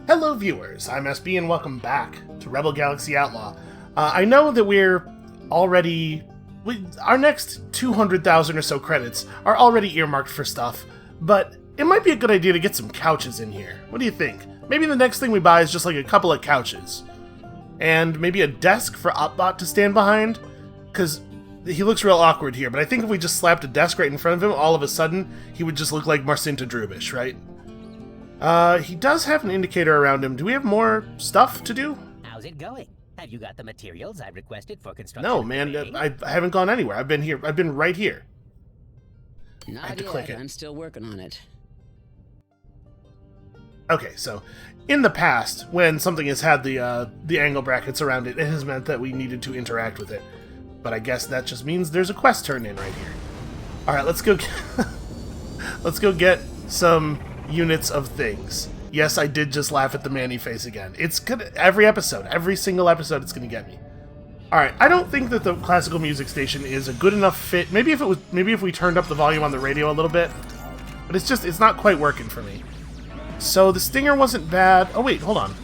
Hello viewers, I'm SB and welcome back to Rebel Galaxy Outlaw. I know that we're already... our next 200,000 or so credits are already earmarked for stuff, but it might be a good idea to get some couches in here. What do you think? Maybe the next thing we buy is just like a couple of couches. And maybe a desk for Opbot to stand behind, because he looks real awkward here, but I think if we just slapped a desk right in front of him, all of a sudden, he would just look like Marcinta Drubish, right? He does have an indicator around him. Do we have more stuff to do? How's it going? Have you got the materials I requested for construction? No, man, I haven't gone anywhere. I've been here. I've been right here. Not I have to yet. click it. I'm still working on it. Okay, so in the past, when something has had the angle brackets around it, it has meant that we needed to interact with it. But I guess that just means there's a quest turned in right here. All right, let's go. Let's go get some units of things. Yes, I did just laugh at the Manny face again. It's good every episode, every single episode. It's gonna get me. All right, I don't think that the classical music station is a good enough fit. Maybe if we turned up the volume on the radio a little bit, but it's not quite working for me. So the Stinger wasn't bad. Oh wait, hold on.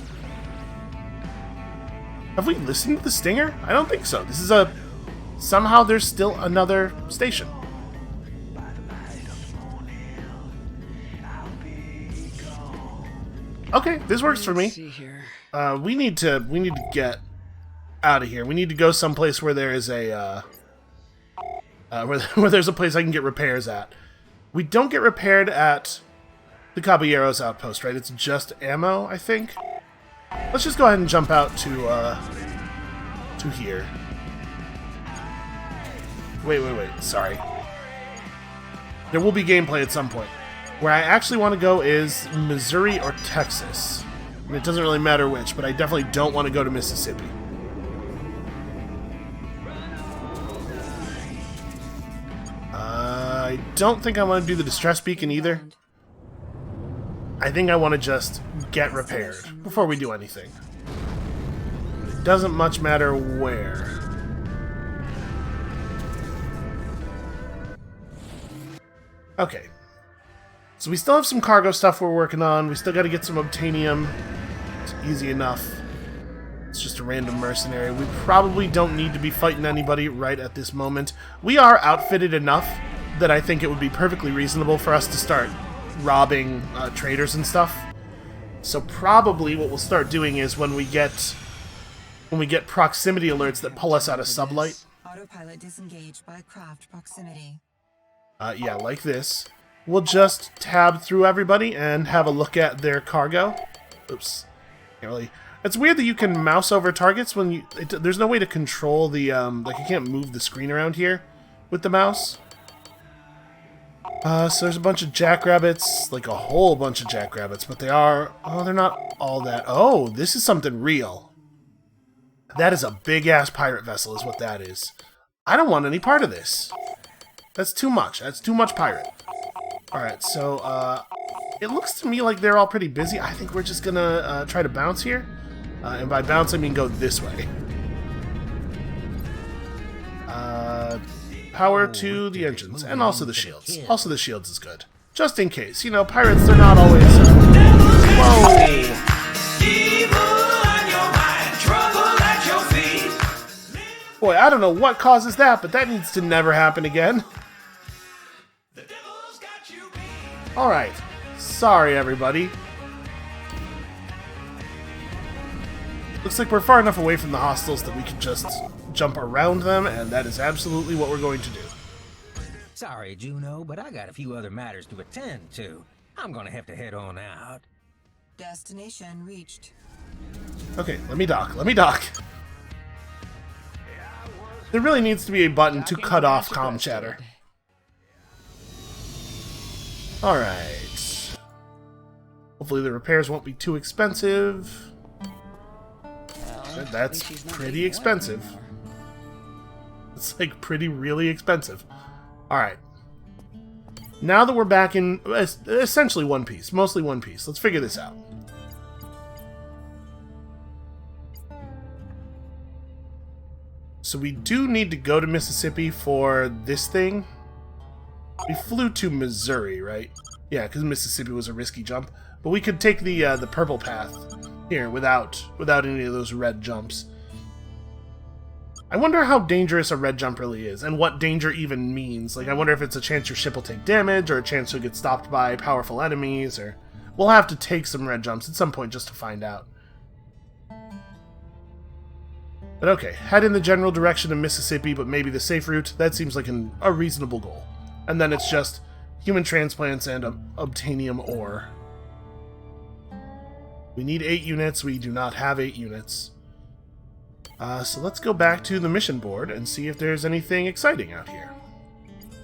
Have we listened to the Stinger? I don't think so. This is a... somehow there's still another station. Okay, this works for me. We need to get out of here. We need to go someplace where there is a where there's a place I can get repairs at. We don't get repaired at the Caballeros outpost, right? It's just ammo, I think. Let's just go ahead and jump out to here. Wait. Sorry. There will be gameplay at some point. Where I actually want to go is Missouri or Texas. And it doesn't really matter which, but I definitely don't want to go to Mississippi. I don't think I want to do the distress beacon either. I think I want to just get repaired before we do anything. It doesn't much matter where. Okay. So we still have some cargo stuff we're working on. We still got to get some obtainium. It's easy enough. It's just a random mercenary. We probably don't need to be fighting anybody right at this moment. We are outfitted enough that I think it would be perfectly reasonable for us to start robbing traders and stuff. So probably what we'll start doing is when we get proximity alerts that pull us out of sublight. Autopilot disengaged by craft proximity. Yeah, like this. We'll just tab through everybody and have a look at their cargo. Oops. Can't really... It's weird that you can mouse over targets when you... there's no way to control the... like, you can't move the screen around here with the mouse. So there's a bunch of jackrabbits. Like, a whole bunch of jackrabbits. But they are... oh, they're not all that... oh, this is something real. That is a big-ass pirate vessel is what that is. I don't want any part of this. That's too much. That's too much pirate. Alright, so, it looks to me like they're all pretty busy. I think we're just gonna try to bounce here. And by bounce, I mean go this way. Power to the engines, and also the shields. Also the shields is good. Just in case. You know, pirates, they're not always... whoa! Boy, I don't know what causes that, but that needs to never happen again. Alright, sorry everybody. Looks like we're far enough away from the hostiles that we can just jump around them, and that is absolutely what we're going to do. Sorry, Juno, but I got a few other matters to attend to. I'm gonna have to head on out. Destination reached. Okay, let me dock. There really needs to be a button to cut off comm chatter. Alright. Hopefully the repairs won't be too expensive. That's pretty expensive. It's like really expensive. Alright. Now that we're back in essentially one piece, mostly one piece, let's figure this out. So we do need to go to Mississippi for this thing. We flew to Missouri, right? Yeah, because Mississippi was a risky jump. But we could take the purple path here without any of those red jumps. I wonder how dangerous a red jump really is, and what danger even means. Like, I wonder if it's a chance your ship will take damage, or a chance you'll get stopped by powerful enemies, or... We'll have to take some red jumps at some point just to find out. But okay, head in the general direction of Mississippi, but maybe the safe route. That seems like a reasonable goal. And then it's just human transplants and obtainium ore. We need 8 units. We do not have 8 units. So let's go back to the mission board and see if there's anything exciting out here.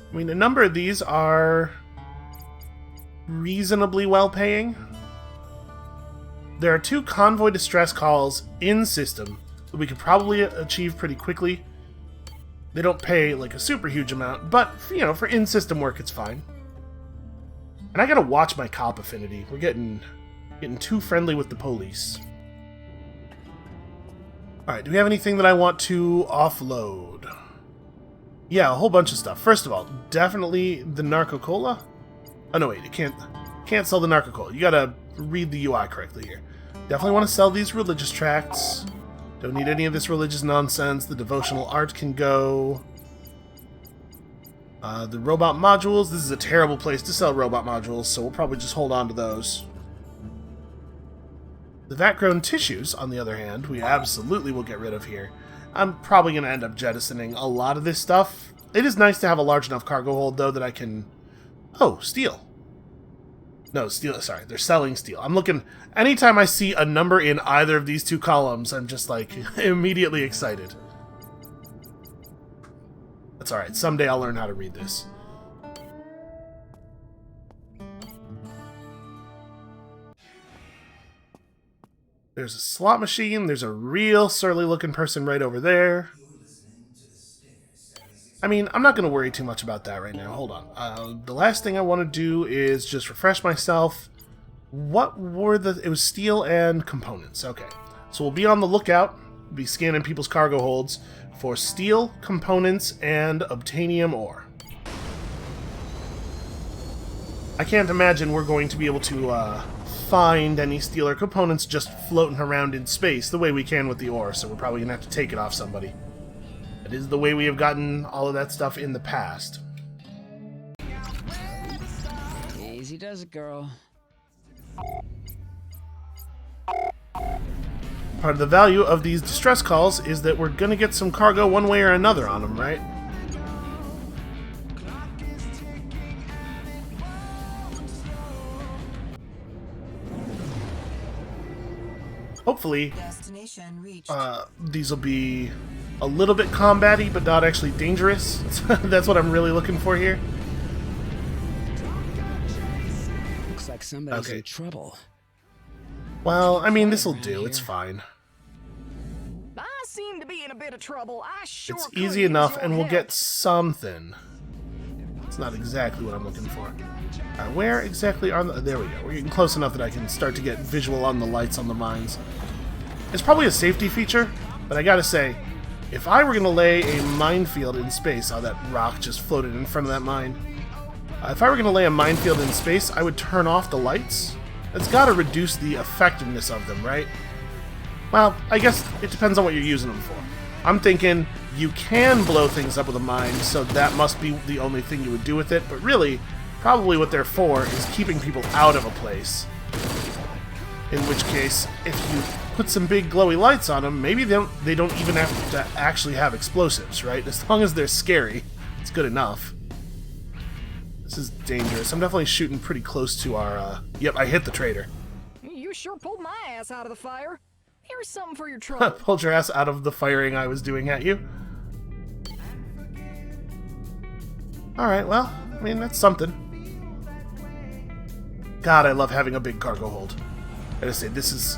I mean, a number of these are reasonably well-paying. There are 2 convoy distress calls in-system that we could probably achieve pretty quickly. They don't pay like a super huge amount, but you know, for in-system work it's fine. And I gotta watch my cop affinity. We're getting too friendly with the police. Alright, do we have anything that I want to offload? Yeah, a whole bunch of stuff. First of all, definitely the Narco Cola. Oh no, wait, it can't sell the Narco Cola. You gotta read the UI correctly here. Definitely want to sell these religious tracts. Don't need any of this religious nonsense. The devotional art can go. The robot modules. This is a terrible place to sell robot modules, so we'll probably just hold on to those. The vat-grown tissues, on the other hand, we absolutely will get rid of here. I'm probably going to end up jettisoning a lot of this stuff. It is nice to have a large enough cargo hold, though, that I can... Oh, steel. No, steel. Sorry, they're selling steel. I'm looking... Anytime I see a number in either of these 2 columns, I'm just, like, immediately excited. That's alright. Someday I'll learn how to read this. There's a slot machine. There's a real surly-looking person right over there. I mean, I'm not going to worry too much about that right now. Hold on. The last thing I want to do is just refresh myself. What were the... It was steel and components. Okay. So we'll be on the lookout. We'll be scanning people's cargo holds for steel, components, and obtainium ore. I can't imagine we're going to be able to find any steel or components just floating around in space the way we can with the ore, so we're probably going to have to take it off somebody. It is the way we have gotten all of that stuff in the past. Easy does it, girl. Part of the value of these distress calls is that we're going to get some cargo one way or another on them, right? Hopefully, Destination reached. these will be a little bit combat-y, but not actually dangerous. That's what I'm really looking for here. Looks like somebody's in trouble. Well, I mean, this'll do. It's fine. I seem to be in a bit of trouble. I sure It's could easy use enough, your and we'll help. get something. It's not exactly what I'm looking for. Alright, where exactly are the... There we go. We're getting close enough that I can start to get visual on the lights on the mines. It's probably a safety feature, but I gotta say, if I were going to lay a minefield in space... Oh, that rock just floated in front of that mine. If I were going to lay a minefield in space, I would turn off the lights. That's got to reduce the effectiveness of them, right? Well, I guess it depends on what you're using them for. I'm thinking you can blow things up with a mine, so that must be the only thing you would do with it, but really, probably what they're for is keeping people out of a place. In which case, if you put some big glowy lights on them, maybe they don't even have to actually have explosives, right? As long as they're scary, it's good enough. This is dangerous. I'm definitely shooting pretty close to our, Yep, I hit the traitor. You sure pulled my ass out of the fire. Here's something for your trouble. Pulled your ass out of the firing I was doing at you. Alright, well, I mean, that's something. God, I love having a big cargo hold. I gotta say, this is...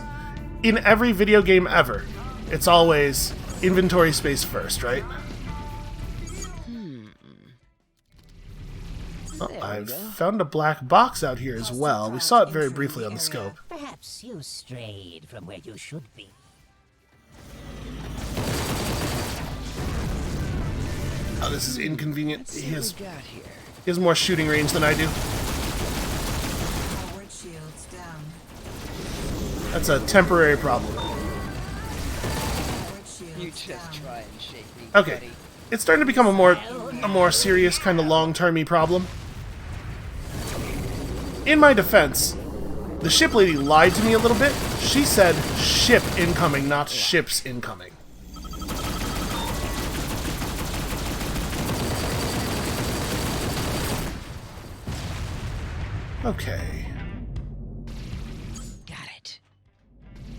In every video game ever, it's always inventory space first, right? Oh, I've found a black box out here as well. We saw it very briefly on the scope. Perhaps you strayed from where you should be. Oh, this is inconvenient. He Let's see what we got here. has more shooting range than I do. down. That's a temporary problem. Turret shield You just down. try and shake me, Okay. buddy. It's starting to become a more serious kind of long-termy problem. In my defense, the ship lady lied to me a little bit. She said ship incoming, not ships incoming. Okay. Got it.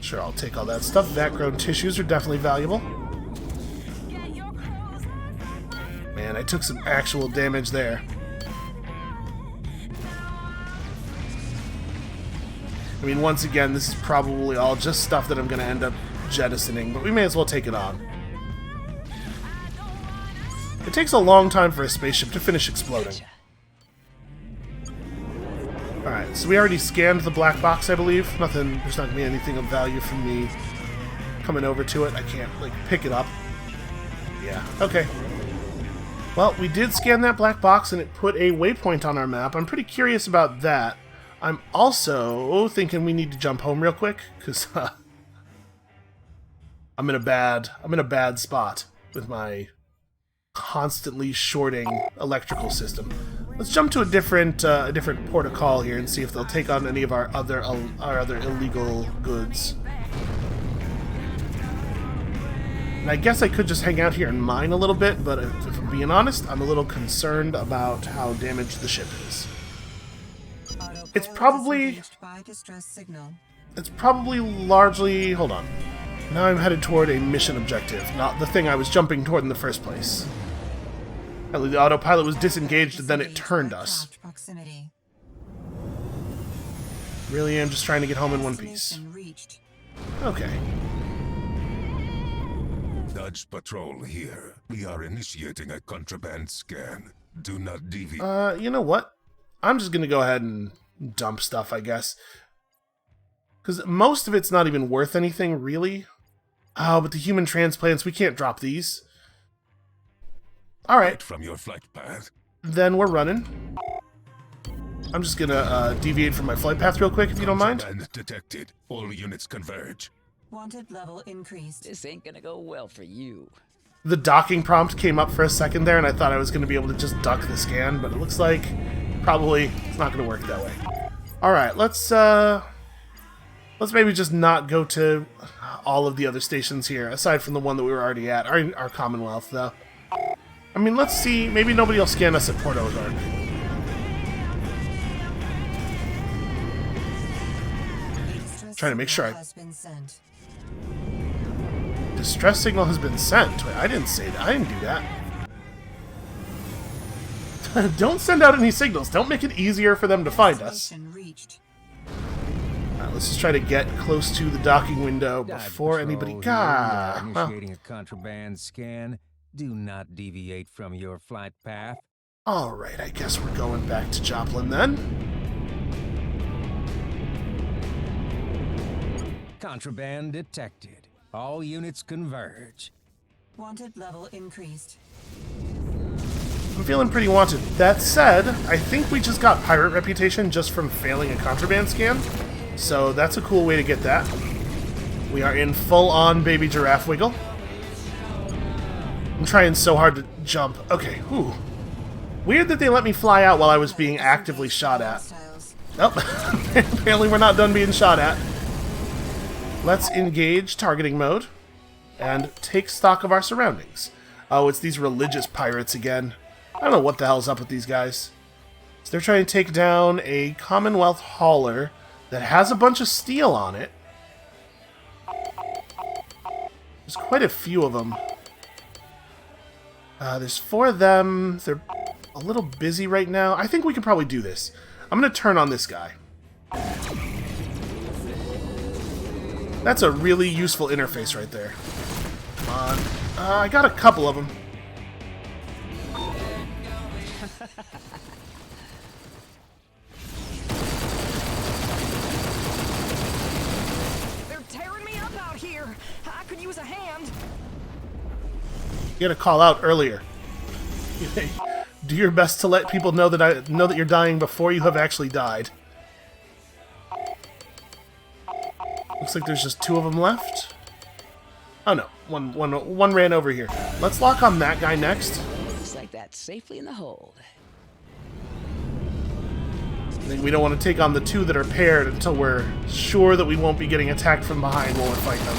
Sure, I'll take all that stuff. Vat-grown tissues are definitely valuable. Man, I took some actual damage there. I mean, once again, this is probably all just stuff that I'm going to end up jettisoning, but we may as well take it on. It takes a long time for a spaceship to finish exploding. Alright, so we already scanned the black box, I believe. There's not going to be anything of value from me coming over to it. I can't, like, pick it up. Yeah, okay. Well, we did scan that black box, and it put a waypoint on our map. I'm pretty curious about that. I'm also thinking we need to jump home real quick, because I'm in a bad spot with my constantly shorting electrical system. Let's jump to a different port of call here and see if they'll take on any of our other illegal goods. And I guess I could just hang out here and mine a little bit, but if I'm being honest, I'm a little concerned about how damaged the ship is. It's probably largely... Hold on. Now I'm headed toward a mission objective, not the thing I was jumping toward in the first place. The autopilot was disengaged and then it turned us. Really am just trying to get home in one piece. Okay. Dutch patrol here. We are initiating a contraband scan. Do not deviate. You know what? I'm just gonna go ahead and dump stuff, I guess. Because most of it's not even worth anything, really. Oh, but the human transplants, we can't drop these. Alright. From your flight path. Then we're running. I'm just gonna deviate from my flight path real quick, if you don't mind. Contraband detected. All units converge. Wanted level increased. This ain't gonna go well for you. The docking prompt came up for a second there, and I thought I was going to be able to just duck the scan, but it looks like probably it's not going to work that way. Alright, let's maybe just not go to all of the other stations here, aside from the one that we were already at, our Commonwealth, though. I mean, let's see, maybe nobody will scan us at Port Ozark. Trying to make sure Distress signal has been sent. Wait, I didn't say that. I didn't do that. Don't send out any signals. Don't make it easier for them to find us. Alright, let's just try to get close to the docking window before anybody... Initiating a contraband scan. Do not deviate from your flight path. Alright, I guess we're going back to Joplin then. Contraband detected. All units converge. Wanted level increased. I'm feeling pretty wanted. That said, I think we just got pirate reputation just from failing a contraband scan. So that's a cool way to get that. We are in full-on baby giraffe wiggle. I'm trying so hard to jump. Okay, whew. Weird that they let me fly out while I was being actively shot at. Nope. Apparently we're not done being shot at. Let's engage targeting mode and take stock of our surroundings. Oh, it's these religious pirates again. I don't know what the hell's up with these guys. So they're trying to take down a Commonwealth hauler that has a bunch of steel on it. There's quite a few of them. There's 4 of them. They're a little busy right now. I think we can probably do this. I'm going to turn on this guy. That's a really useful interface right there. Come on. I got a couple of them. They're tearing me up out here. I could use a hand. You gotta call out earlier. Do your best to let people know that you're dying before you have actually died. Looks like there's just 2 of them left. Oh no, one ran over here. Let's lock on that guy next. Looks like that's safely in the hold. I think we don't want to take on the 2 that are paired until we're sure that we won't be getting attacked from behind while we're fighting them.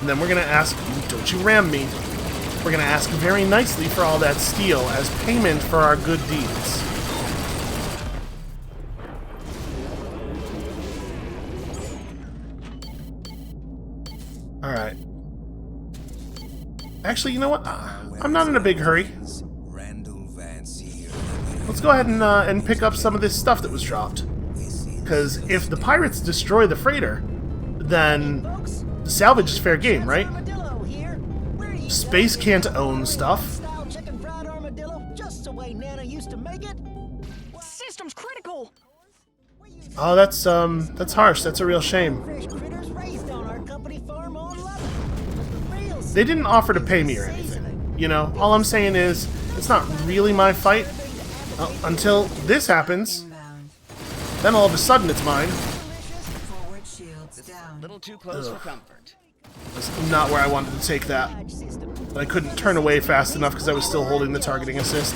And then we're going to ask, don't you ram me, we're going to ask very nicely for all that steel as payment for our good deeds. Alright. Actually, you know what? I'm not in a big hurry. Let's go ahead and pick up some of this stuff that was dropped. Because if the pirates destroy the freighter, then the salvage is fair game, right? Space can't own stuff. System's critical. Oh, that's harsh. That's a real shame. They didn't offer to pay me or anything. You know, all I'm saying is, it's not really my fight. Until this happens. Then all of a sudden it's mine. Forward shields down. A little too close for comfort. That's not where I wanted to take that. But I couldn't turn away fast enough because I was still holding the targeting assist.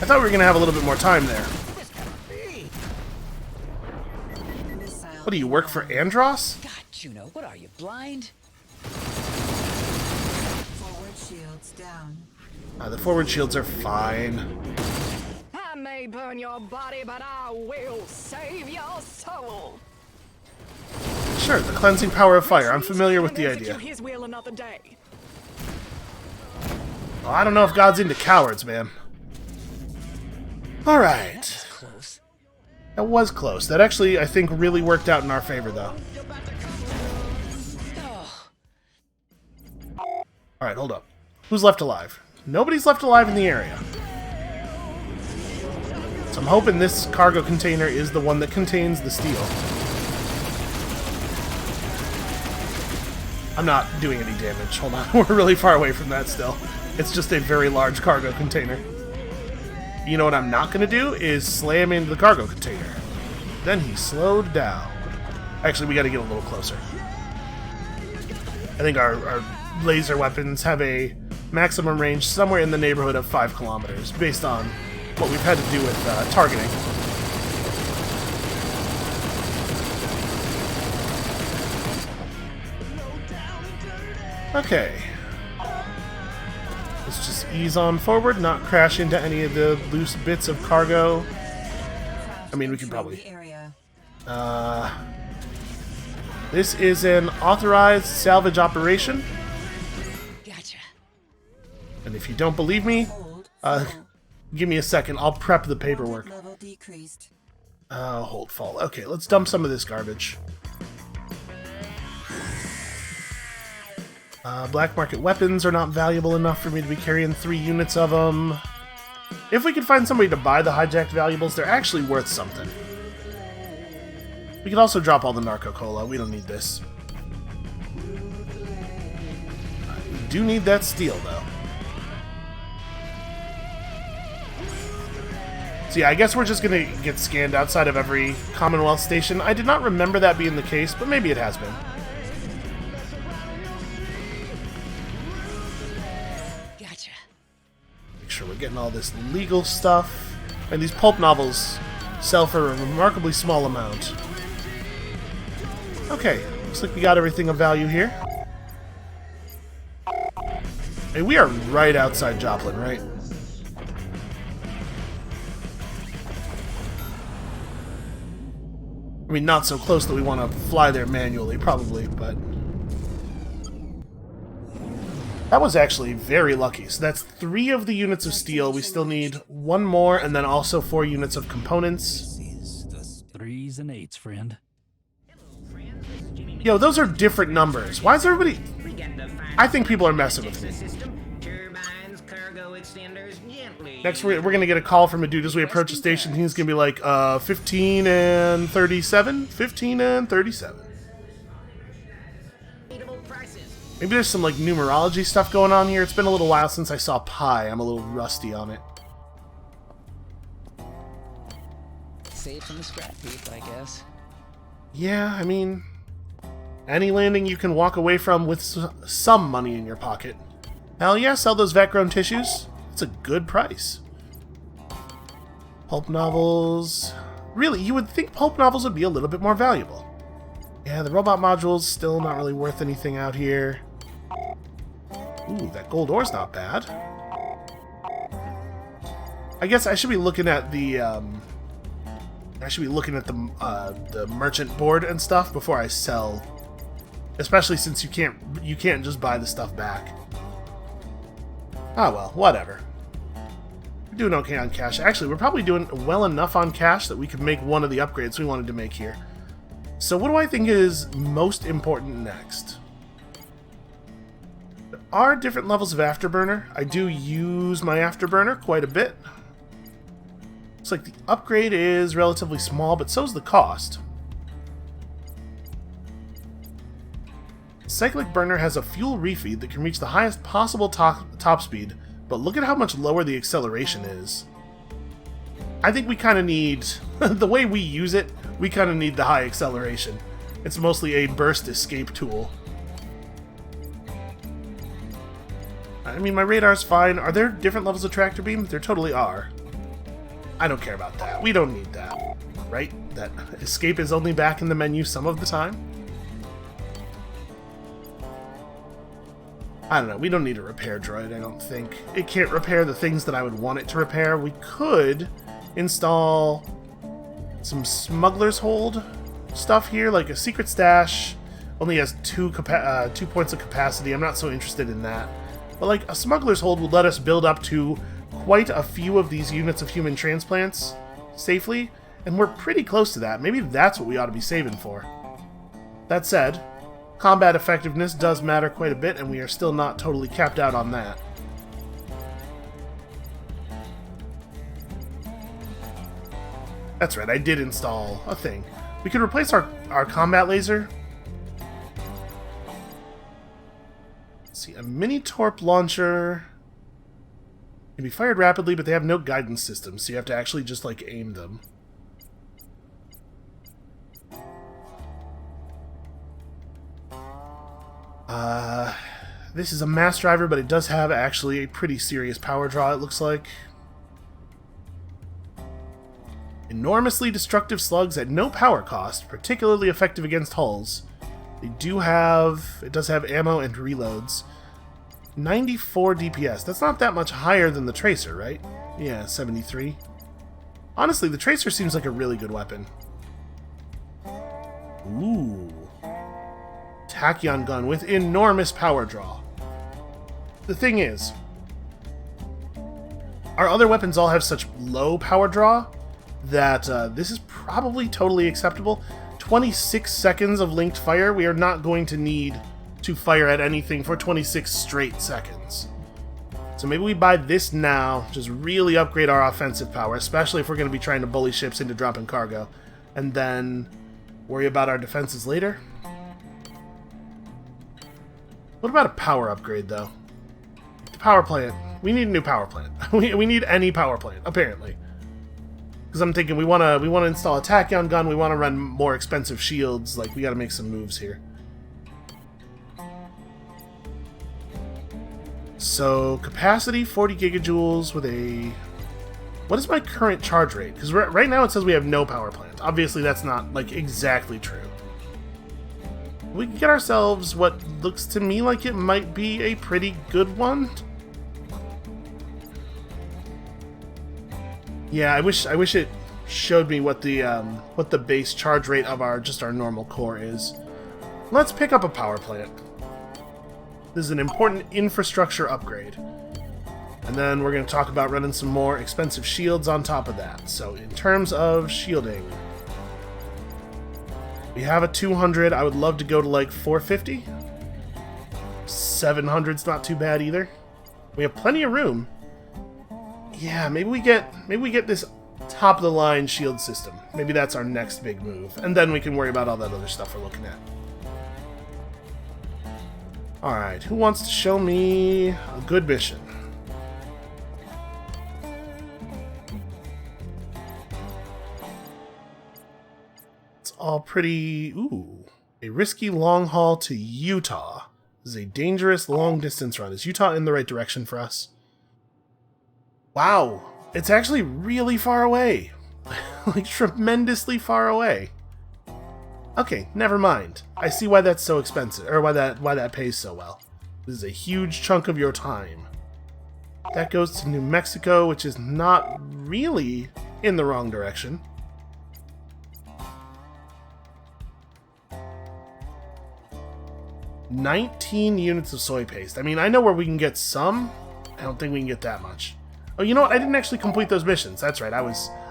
I thought we were going to have a little bit more time there. What do you work for Andros? God, Juno, what are you, blind? Forward shields down. The forward shields are fine. I may burn your body, but I will save your soul. Sure, the cleansing power of fire. I'm familiar with the idea. His will another day. Well, I don't know if God's into cowards, man. Alright. Close. That was close. That actually, I think, really worked out in our favor, though. Alright, hold up. Who's left alive? Nobody's left alive in the area. So I'm hoping this cargo container is the one that contains the steel. I'm not doing any damage. Hold on. We're really far away from that still. It's just a very large cargo container. You know what I'm not going to do is slam into the cargo container. Then he slowed down. Actually, we got to get a little closer. I think our laser weapons have a maximum range somewhere in the neighborhood of 5 kilometers, based on what we've had to do with targeting. Okay. Let's just ease on forward, not crash into any of the loose bits of cargo. I mean, we could probably... This is an authorized salvage operation. Gotcha. And if you don't believe me, give me a second. I'll prep the paperwork. Level decreased. Hold fall. Okay, let's dump some of this garbage. Black market weapons are not valuable enough for me to be carrying 3 units of them. If we could find somebody to buy the hijacked valuables, they're actually worth something. We could also drop all the narco cola. We don't need this. We do need that steel, though. So yeah, I guess we're just gonna get scanned outside of every Commonwealth station. I did not remember that being the case, but maybe it has been. Gotcha. Make sure we're getting all this legal stuff. And these pulp novels sell for a remarkably small amount. Okay, looks like we got everything of value here. Hey, we are right outside Joplin, right? I mean, not so close that we want to fly there manually, probably, but... That was actually very lucky. So that's 3 of the units of steel. We still need 1 more, and then also 4 units of components. 3s and 8s, friend. Yo, those are different numbers. Why is everybody... I think people are messing with me. Turbines, cargo extenders, gently Next, we're going to get a call from a dude as we approach the station. He's going to be like, 15 and 37? 15 and 37. Maybe there's some, like, numerology stuff going on here. It's been a little while since I saw pi. I'm a little rusty on it. Save from the scrap heap, I guess. Yeah, I mean, any landing you can walk away from with some money in your pocket. Hell yeah, sell those vet-grown tissues. It's a good price. Pulp novels. Really, you would think pulp novels would be a little bit more valuable. Yeah, the robot module's still not really worth anything out here. Ooh, that gold ore's not bad. I guess I should be looking at the, the merchant board and stuff before I sell. Especially since you can't just buy the stuff back. Ah well, whatever. We're doing okay on cash. Actually, we're probably doing well enough on cash that we could make one of the upgrades we wanted to make here. So what do I think is most important next? There are different levels of afterburner. I do use my afterburner quite a bit. Looks like the upgrade is relatively small, but so is the cost. Cyclic burner has a fuel refeed that can reach the highest possible top speed, but look at how much lower the acceleration is. I think we kind of need, the way we use it, we kind of need the high acceleration. It's mostly a burst escape tool. I mean, my radar's fine. Are there different levels of tractor beam? There totally are. I don't care about that. We don't need that, right? That escape is only back in the menu some of the time. I don't know, we don't need a repair droid, I don't think. It can't repair the things that I would want it to repair. We could install some smuggler's hold stuff here, like a secret stash. Only has 2 points of capacity. I'm not so interested in that. But like a smuggler's hold would let us build up to quite a few of these units of human transplants safely, and we're pretty close to that. Maybe that's what we ought to be saving for. That said, combat effectiveness does matter quite a bit, and we are still not totally capped out on that. That's right, I did install a thing. We could replace our combat laser. Let's see, a mini torp launcher can be fired rapidly, but they have no guidance system, so you have to actually just, like, aim them. This is a mass driver, but it does have actually a pretty serious power draw, it looks like. Enormously destructive slugs at no power cost, particularly effective against hulls. It does have ammo and reloads. 94 DPS. That's not that much higher than the Tracer, right? Yeah, 73. Honestly, the Tracer seems like a really good weapon. Ooh. Tachyon gun with enormous power draw. The thing is, our other weapons all have such low power draw that this is probably totally acceptable. 26 seconds of linked fire. We are not going to need to fire at anything for 26 straight seconds. So maybe we buy this now, just really upgrade our offensive power, especially if we're going to be trying to bully ships into dropping cargo, and then worry about our defenses later. What about a power upgrade, though? The power plant. We need a new power plant. we need any power plant, apparently. Because I'm thinking we want to install a tachyon gun, we want to run more expensive shields, like we got to make some moves here. So, capacity 40 gigajoules with a... What is my current charge rate? Because right now it says we have no power plant. Obviously that's not, like, exactly true. We can get ourselves what looks to me like it might be a pretty good one. Yeah, I wish it showed me what the base charge rate of our normal core is. Let's pick up a power plant. This is an important infrastructure upgrade. And then we're going to talk about running some more expensive shields on top of that. So in terms of shielding, we have a 200. I would love to go to like 450. 700's not too bad either. We have plenty of room. Yeah, maybe we get this top of the line shield system. Maybe that's our next big move, and then we can worry about all that other stuff we're looking at. All right, who wants to show me a good mission? It's all pretty. Ooh, a risky long haul to Utah. This is a dangerous long distance run. Is Utah in the right direction for us? Wow, it's actually really far away. Like, tremendously far away. Okay, never mind. I see why that's so expensive, or why that pays so well. This is a huge chunk of your time. That goes to New Mexico, which is not really in the wrong direction. $19 units of soy paste. I mean, I know where we can get some. I don't think we can get that much. Oh, you know what? I didn't actually complete those missions. That's right.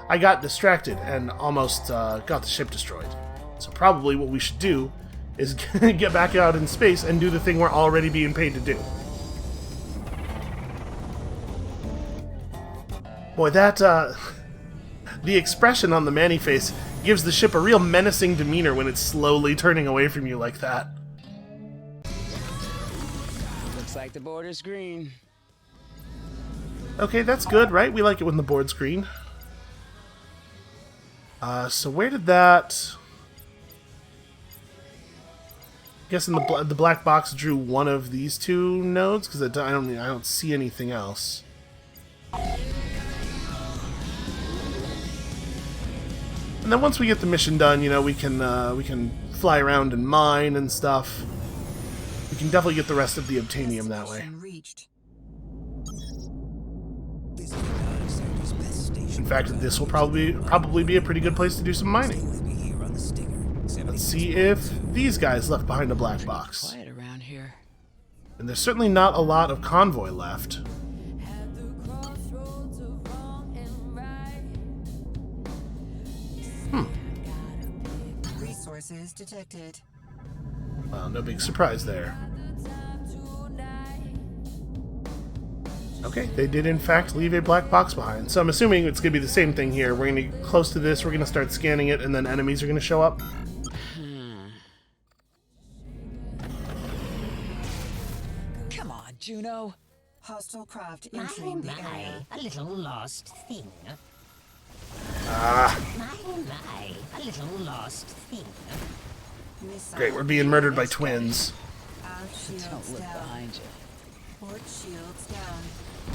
I got distracted and almost got the ship destroyed. So probably what we should do is get back out in space and do the thing we're already being paid to do. Boy, that, the expression on the Manny face gives the ship a real menacing demeanor when it's slowly turning away from you like that. Looks like the border's green. Okay, that's good, right? We like it when the board's green. So where did that... I'm guessing the black box drew one of these two nodes, because I don't see anything else. And then once we get the mission done, you know, we can fly around and mine and stuff. We can definitely get the rest of the obtainium that way. In fact, this will probably be a pretty good place to do some mining. Let's see if these guys left behind a black box. Quiet around here. And there's certainly not a lot of convoy left. Resources detected. Well, no big surprise there. Okay, they did in fact leave a black box behind. So I'm assuming it's going to be the same thing here. We're going to get close to this, we're going to start scanning it, and then enemies are going to show up. Come on, Juno. Hostile craft My, entering the area. a little lost thing. Ah, My, a little lost thing. Missile great, we're being murdered by twins. Aft shields Don't look down. behind you. Port shields down.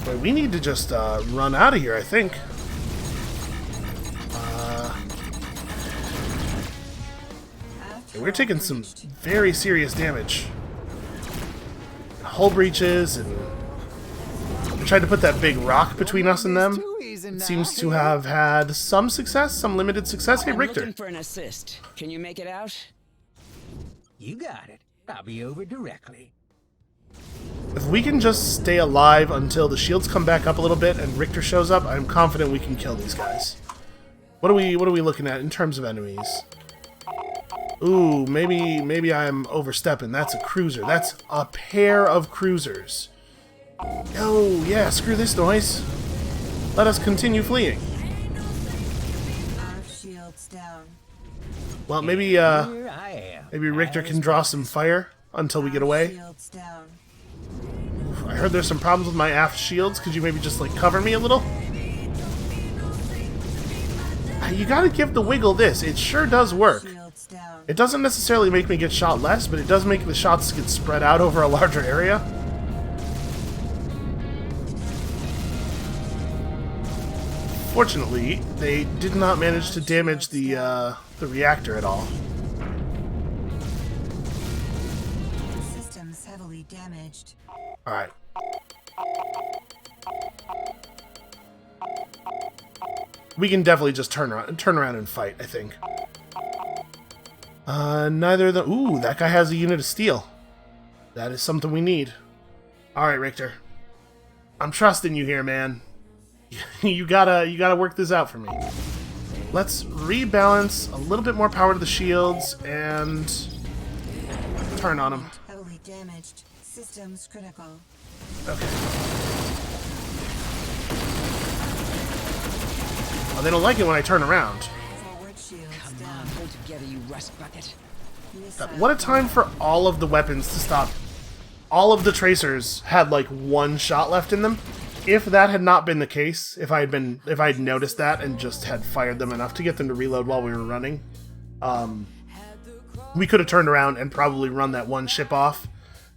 Wait, we need to just run out of here, I think. Aft We're taking some breached. very serious damage. Hull breaches, and we tried to put that big rock between us and them. It seems to have had some success, some limited success. Hey, I'm Richter. looking for an assist. Can you make it out? You got it. I'll be over directly. If we can just stay alive until the shields come back up a little bit and Richter shows up, I'm confident we can kill these guys. What are we looking at in terms of enemies? Ooh, maybe I'm overstepping. That's a cruiser. That's a pair of cruisers. Oh, yeah, screw this noise. Let us continue fleeing. Aft shields down. Well, maybe Here I am. maybe Richter can draw some fire until we get away. Shields down. I heard there's some problems with my aft shields. Could you maybe just, like, cover me a little? You gotta give the wiggle this. It sure does work. Shields down. It doesn't necessarily make me get shot less, but it does make the shots get spread out over a larger area. Fortunately, they did not manage to damage the reactor at all. Systems heavily damaged. Alright. We can definitely just turn around and fight, I think. Neither of them... Ooh, that guy has a unit of steel. That is something we need. Alright, Richter. I'm trusting you here, man. you gotta work this out for me. Let's rebalance a little bit more power to the shields and turn on them. Heavily damaged. Systems critical. Okay. Oh, they don't like it when I turn around. Forward shields Come down. on, hold together, you rust bucket. Missile What a time for all of the weapons to stop. All of the tracers had like one shot left in them. If that had not been the case, if I had noticed that and just had fired them enough to get them to reload while we were running, we could have turned around and probably run that one ship off.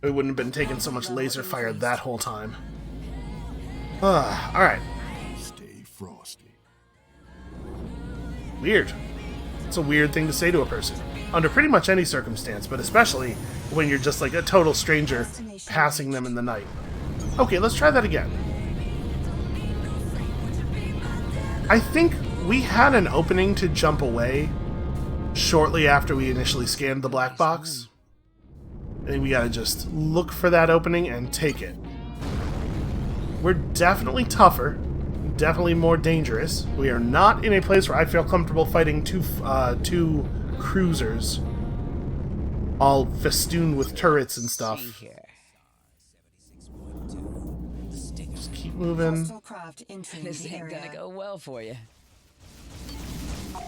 We wouldn't have been taking so much laser fire that whole time. Alright. Stay frosty. Weird. It's a weird thing to say to a person. Under pretty much any circumstance, but especially when you're just like a total stranger passing them in the night. Okay, let's try that again. I think we had an opening to jump away shortly after we initially scanned the black box. I think we gotta just look for that opening and take it. We're definitely tougher, definitely more dangerous. We are not in a place where I feel comfortable fighting two cruisers, all festooned with turrets and stuff. Just keep moving. hostile craft entering This the ain't area. gonna go well for you.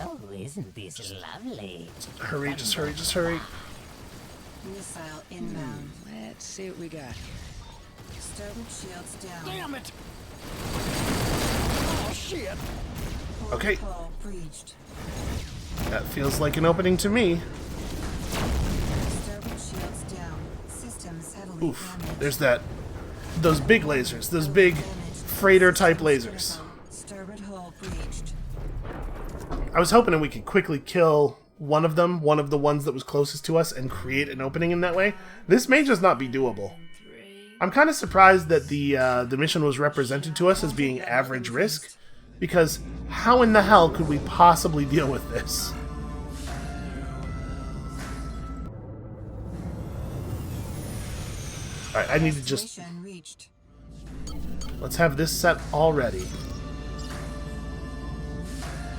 Oh, isn't this lovely? Hurry, just hurry, just hurry. Missile inbound. Let's see what we got. Starboard shields down. Damn it! Port Okay. hull breached. That feels like an opening to me. Starboard shields down. Systems heavily Oof. damaged. There's those big lasers, those big freighter-type lasers. Starboard hull breached. I was hoping that we could quickly kill one of them, one of the ones that was closest to us, and create an opening in that way. This may just not be doable. I'm kind of surprised that the mission was represented to us as being average risk, because how in the hell could we possibly deal with this? Alright, I need to just... Destination reached. Let's have this set already.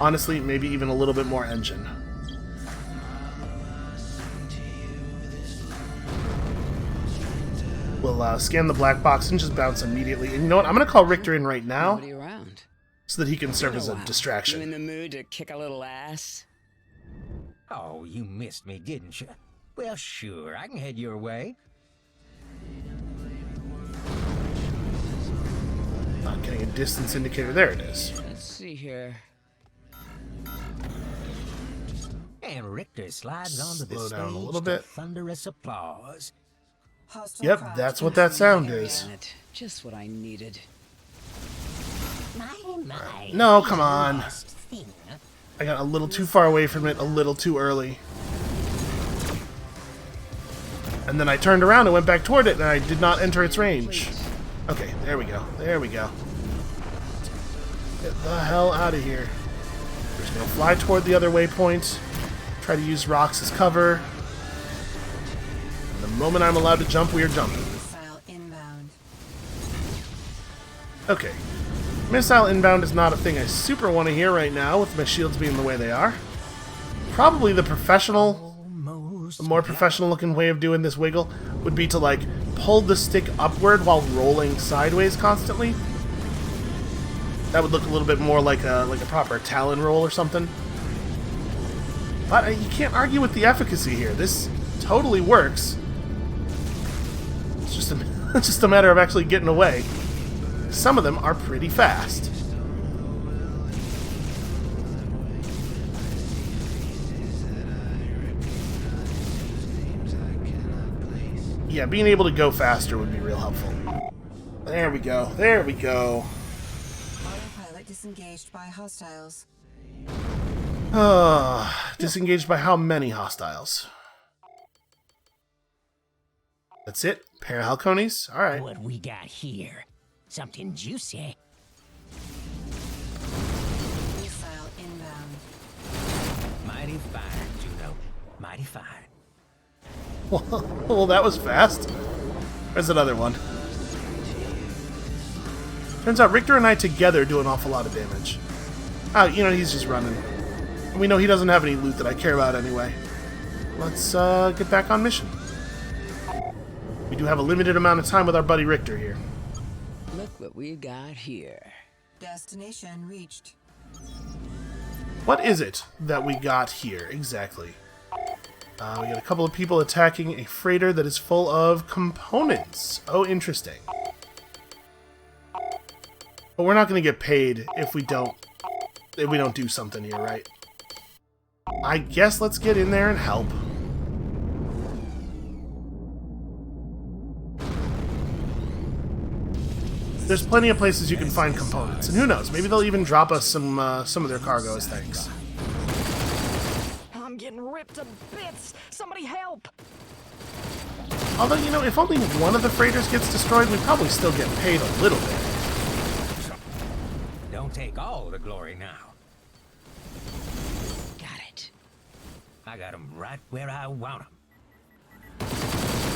Honestly, maybe even a little bit more engine. We'll scan the black box and just bounce immediately. And you know what? I'm going to call Richter in right now Nobody around. so that he can serve as a You in distraction. the mood to kick a little ass? Oh, you missed me, didn't you? Well, sure, I can head your way. Not getting a distance indicator. There it is. Let's see here. And Richter slides onto the Slow down a stage little to bit. thunderous applause. Hostile Yep, craft that's what that entering sound the area. is. Damn it. Just what I needed. My. No, come on. Lost thing. I got a little too far away from it, a little too early. And then I turned around and went back toward it, and I did not enter its range. Okay, there we go. There we go. Get the hell out of here. We're just going to fly toward the other waypoint. Try to use rocks as cover. And the moment I'm allowed to jump, we are jumping. Missile inbound. Okay. Missile inbound is not a thing I super want to hear right now, with my shields being the way they are. Probably the more professional looking way of doing this wiggle would be to, like, pull the stick upward while rolling sideways constantly. That would look a little bit more like a proper Talon roll or something. But you can't argue with the efficacy here. This totally works. It's just it's just a matter of actually getting away. Some of them are pretty fast. Yeah, being able to go faster would be real helpful. There we go. There we go. Autopilot disengaged by hostiles. Disengaged by how many hostiles? That's it? Pair of Halcones? Alright. What we got here? Something juicy. Missile inbound. Mighty fine, Juno. Mighty fine. Well, that was fast. There's another one. Turns out Richter and I together do an awful lot of damage. Oh, you know, he's just running. And we know he doesn't have any loot that I care about anyway. Let's get back on mission. We do have a limited amount of time with our buddy Richter here. Look what we got here. Destination reached. What is it that we got here, exactly? We got a couple of people attacking a freighter that is full of components. Oh, interesting. But we're not going to get paid if we don't do something here, right? I guess let's get in there and help. There's plenty of places you can find components, and who knows, maybe they'll even drop us some of their cargo as thanks. I'm getting ripped to bits. Somebody help! Although, you know, if only one of the freighters gets destroyed, we probably still get paid a little bit. Don't take all the glory now. Got it. I got them right where I want them.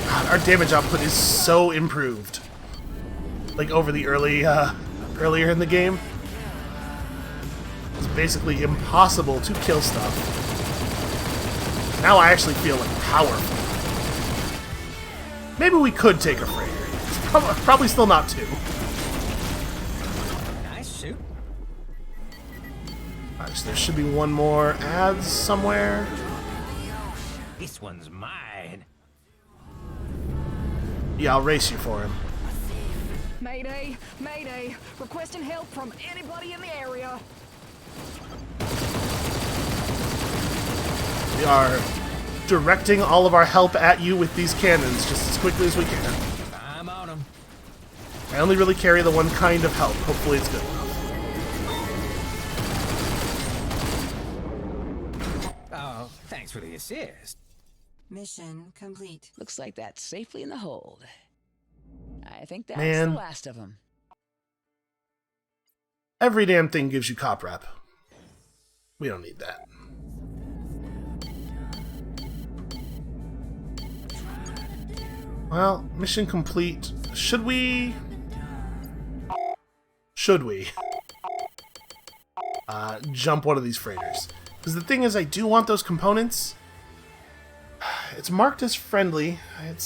God, our damage output is so improved. Like over the earlier in the game. It's basically impossible to kill stuff. Now I actually feel like powerful. Maybe we could take a freighter. It's probably still not two. Nice shoot. Alright, so there should be one more ads somewhere. This one's mine. Yeah, I'll race you for him. Mayday! Mayday! Requesting help from anybody in the area. We are directing all of our help at you with these cannons just as quickly as we can. I'm on them. I only really carry the one kind of help. Hopefully it's good enough. Oh, thanks for the assist. Mission complete. Looks like that's safely in the hold. I think that's Man. the last of them. Every damn thing gives you cop rep. We don't need that. Well, mission complete. Should we jump one of these freighters? Because the thing is, I do want those components. It's marked as friendly.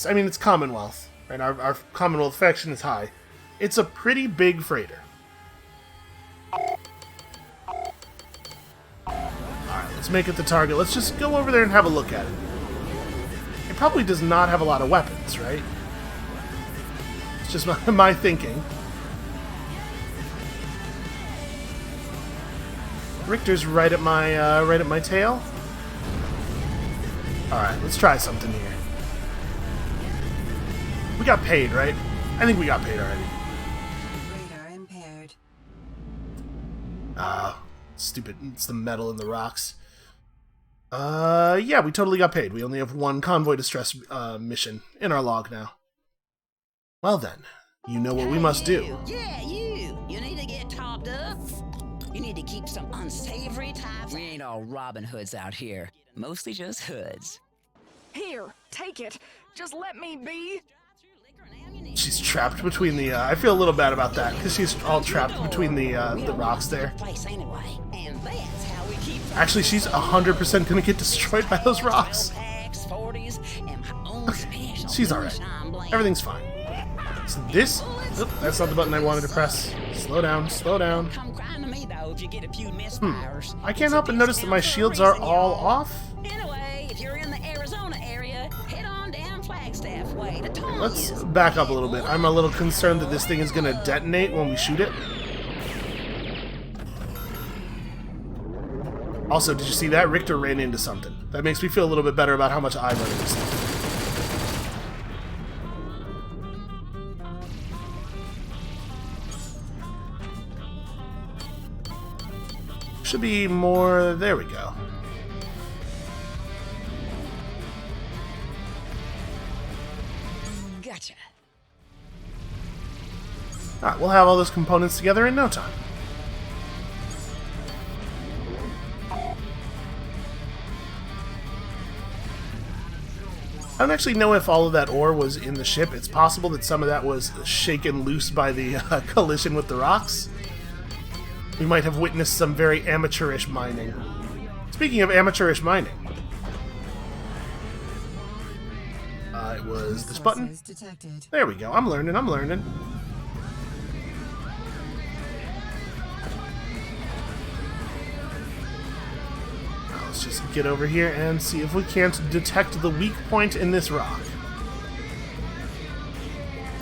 I mean, it's Commonwealth. Right? Our Commonwealth faction is high. It's a pretty big freighter. Alright, let's make it the target. Let's just go over there and have a look at it. It probably does not have a lot of weapons, right? It's just my thinking. Richter's right at my tail. Alright, let's try something here. We got paid, right? I think we got paid already. Radar impaired. Stupid. It's the metal in the rocks. Yeah, we totally got paid. We only have one convoy distress mission in our log now. Well then, you know what we must do. Yeah, you. You need to get topped up. You need to keep some unsavory types. We ain't all Robin Hoods out here. Mostly just hoods. Here, take it. Just let me be. She's trapped between the. I feel a little bad about that because she's all trapped between the rocks there. Place anyway, and that's how we keep. Actually, she's 100% gonna get destroyed by those rocks. Okay, she's alright. Everything's fine. So this. Oop, that's not the button I wanted to press. Slow down, slow down. I can't help but notice that my shields are all off. Anyway, if you're in the Arizona area, head on down Flagstaff way to Tony's. Let's back up a little bit. I'm a little concerned that this thing is going to detonate when we shoot it. Also, did you see that? Richter ran into something. That makes me feel a little bit better about how much I run into stuff. Should be more... There we go. Gotcha. Alright, we'll have all those components together in no time. I don't actually know if all of that ore was in the ship. It's possible that some of that was shaken loose by the collision with the rocks. We might have witnessed some very amateurish mining. Speaking of amateurish mining, it was this button. Detected. There we go. I'm learning. I'm learning. Let's just get over here and see if we can't detect the weak point in this rock.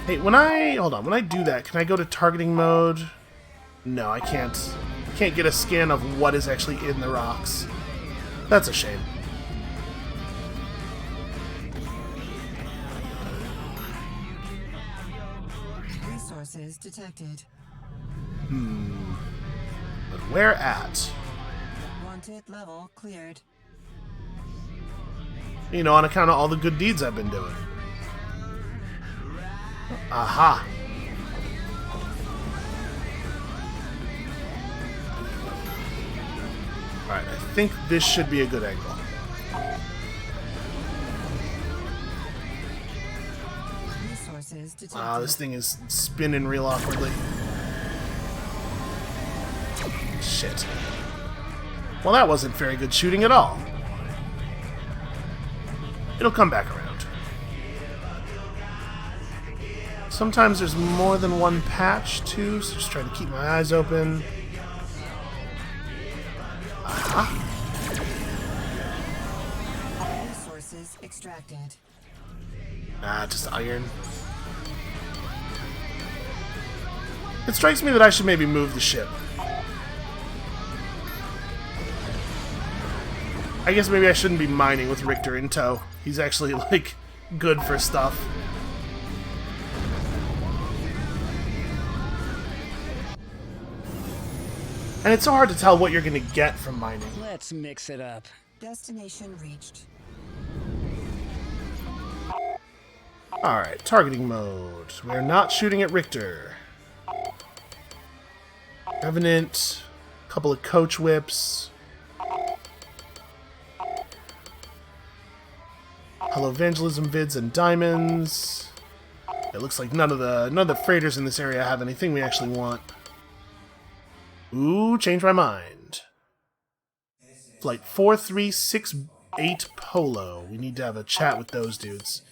Hey, when I do that, can I go to targeting mode? No, I can't. I can't get a scan of what is actually in the rocks. That's a shame. Resources detected. But where at? Wanted level cleared. You know, on account of all the good deeds I've been doing. Aha! Alright, I think this should be a good angle. Resources detected. Ah, this thing is spinning real awkwardly. Shit. Well, that wasn't very good shooting at all. It'll come back around. Sometimes there's more than one patch, too, so just trying to keep my eyes open. Aha! Resources extracted. Ah, just iron. It strikes me that I should maybe move the ship. I guess maybe I shouldn't be mining with Richter in tow. He's actually, like, good for stuff. And it's so hard to tell what you're going to get from mining. Let's mix it up. Destination reached. Alright, targeting mode. We're not shooting at Richter. Revenant. A couple of coach whips. Hello Evangelism vids and diamonds. It looks like none of the freighters in this area have anything we actually want. Ooh, change my mind. Flight 4368 Polo. We need to have a chat with those dudes.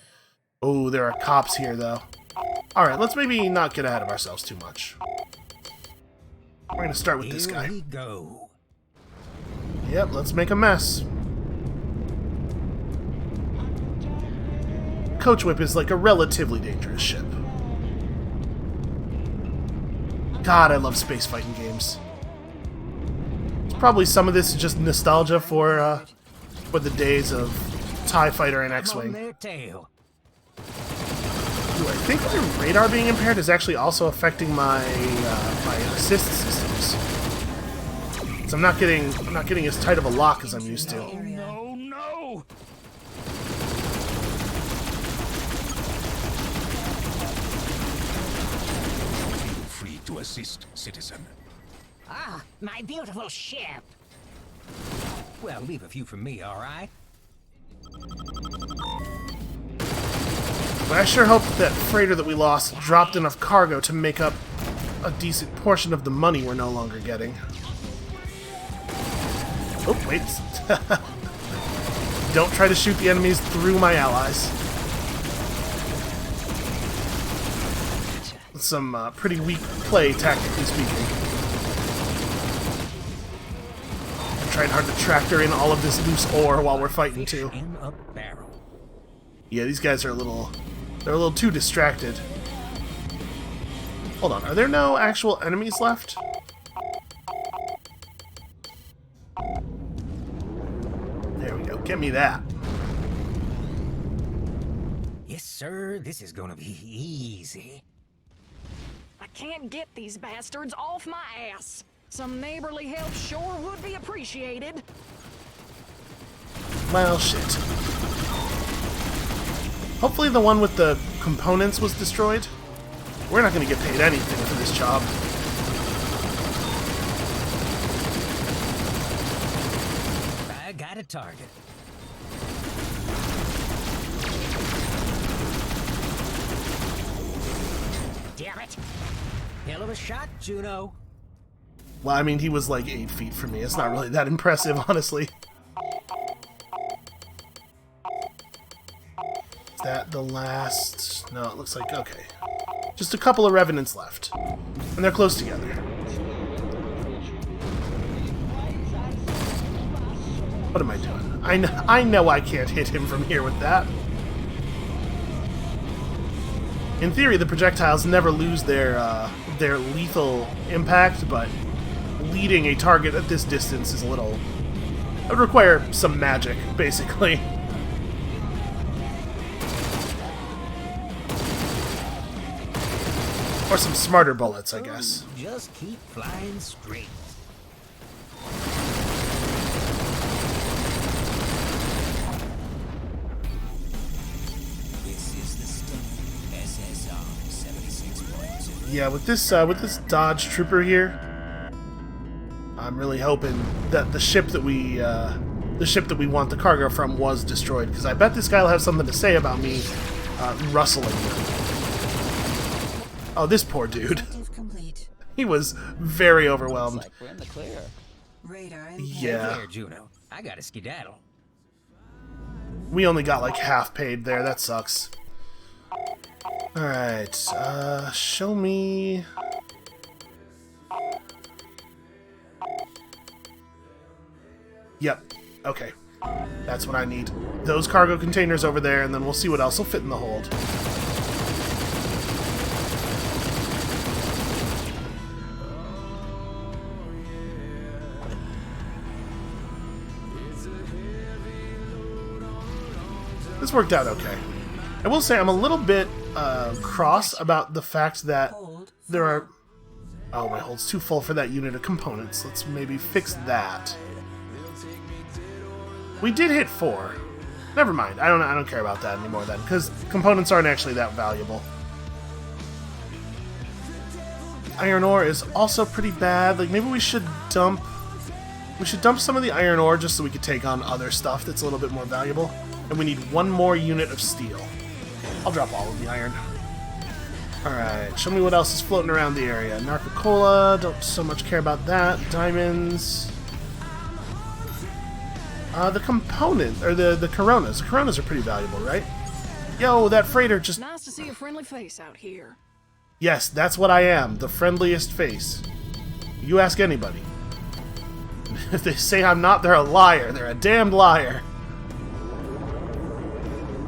Oh, there are cops here, though. Alright, let's maybe not get ahead of ourselves too much. We're gonna start with this guy. Here we go. Yep, let's make a mess. Coach Whip is like a relatively dangerous ship. God, I love space fighting games. Probably some of this is just nostalgia for the days of TIE Fighter and X-Wing. Ooh, I think my radar being impaired is actually also affecting my my assist systems. So I'm not getting as tight of a lock as I'm used to. No, no! Free to assist, citizen. Ah, my beautiful ship. Well, leave a few for me, all right? But I sure hope that freighter that we lost dropped enough cargo to make up a decent portion of the money we're no longer getting. Oh, wait. Don't try to shoot the enemies through my allies. Some pretty weak play, tactically speaking. I'm trying hard to tractor in all of this loose ore while we're fighting, too. In a barrel. Yeah, these guys are they're a little too distracted. Hold on, are there no actual enemies left? There we go, get me that. Yes, sir, this is gonna be easy. I can't get these bastards off my ass. Some neighborly help sure would be appreciated. Well, shit. Hopefully the one with the components was destroyed. We're not going to get paid anything for this job. I got a target. Damn it. Hell of a shot, Juno. Well, I mean, he was like 8 feet from me. It's not really that impressive, honestly. Is that the last? No, it looks like, okay. Just a couple of Revenants left. And they're close together. What am I doing? I know I can't hit him from here with that. In theory, the projectiles never lose their lethal impact, but leading a target at this distance is a little... It would require some magic, basically. Or some smarter bullets, I guess. Just keep flying straight. Yeah, with this Dodge Trooper here, I'm really hoping that the ship that we want the cargo from was destroyed, because I bet this guy will have something to say about me rustling them. Oh, this poor dude. He was very overwhelmed. Like we're in the clear. Radar Yeah. There, Juno. I got a skedaddle. We only got like half paid there. That sucks. Alright, show me... Yep, okay. That's what I need. Those cargo containers over there, and then we'll see what else will fit in the hold. This worked out okay. I will say I'm a little bit cross about the fact that there are... Oh, my hold's too full for that unit of components. Let's maybe fix that. We did hit 4. Never mind. I don't care about that anymore then, because components aren't actually that valuable. Iron ore is also pretty bad. Like, maybe we should dump... We should dump some of the iron ore just so we could take on other stuff that's a little bit more valuable. And we need 1 more unit of steel. I'll drop all of the iron. Alright, show me what else is floating around the area. Narcocola, don't so much care about that. Diamonds. The component, or the Coronas. The Coronas are pretty valuable, right? Yo, that freighter just... Nice to see a friendly face out here. Yes, that's what I am. The friendliest face. You ask anybody. If they say I'm not, they're a liar. They're a damned liar.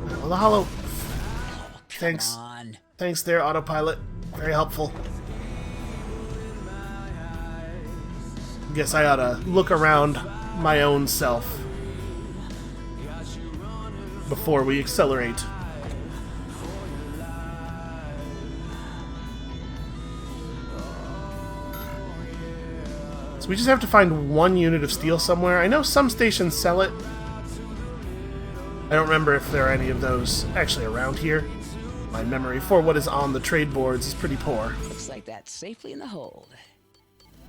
Well, the hollow... Thanks. Thanks there, autopilot. Very helpful. Guess I ought to look around my own self before we accelerate. So we just have to find 1 unit of steel somewhere. I know some stations sell it. I don't remember if there are any of those actually around here. My memory for what is on the trade boards is pretty poor. Looks like that's safely in the hold.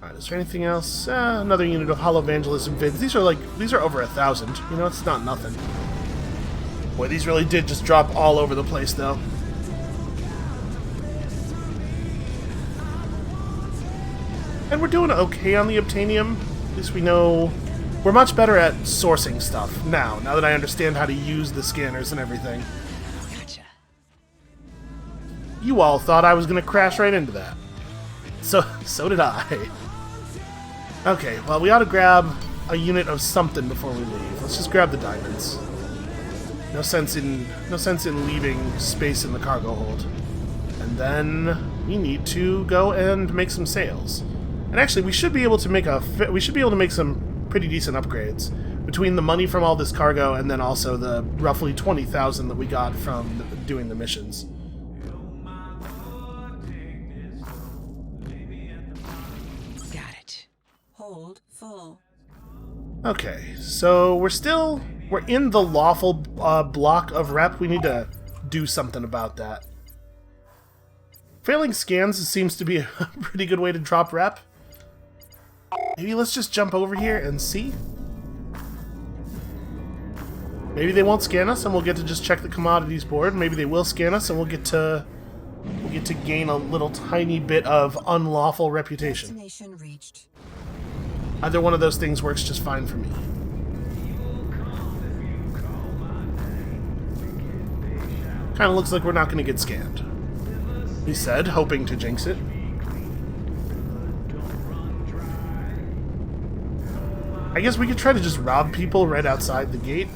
Alright, is there anything else? Another unit of Hollow Evangelism vids. These are over 1,000. You know, it's not nothing. Boy, these really did just drop all over the place, though. And we're doing okay on the Obtainium. At least we know... We're much better at sourcing stuff now that I understand how to use the scanners and everything. Gotcha. You all thought I was going to crash right into that. So did I. Okay, well, we ought to grab a unit of something before we leave. Let's just grab the diamonds. No sense in leaving space in the cargo hold. And then we need to go and make some sales. And actually, we should be able to make some pretty decent upgrades between the money from all this cargo and then also the roughly 20,000 that we got from doing the missions. Got it. Hold full. Okay, so we're in the lawful block of rep. We need to do something about that. Failing scans seems to be a pretty good way to drop rep. Maybe let's just jump over here and see. Maybe they won't scan us and we'll get to just check the commodities board. Maybe they will scan us and we'll get to gain a little tiny bit of unlawful reputation. Destination reached. Either one of those things works just fine for me. Kinda looks like we're not gonna get scanned. He said, hoping to jinx it. I guess we could try to just rob people right outside the gate.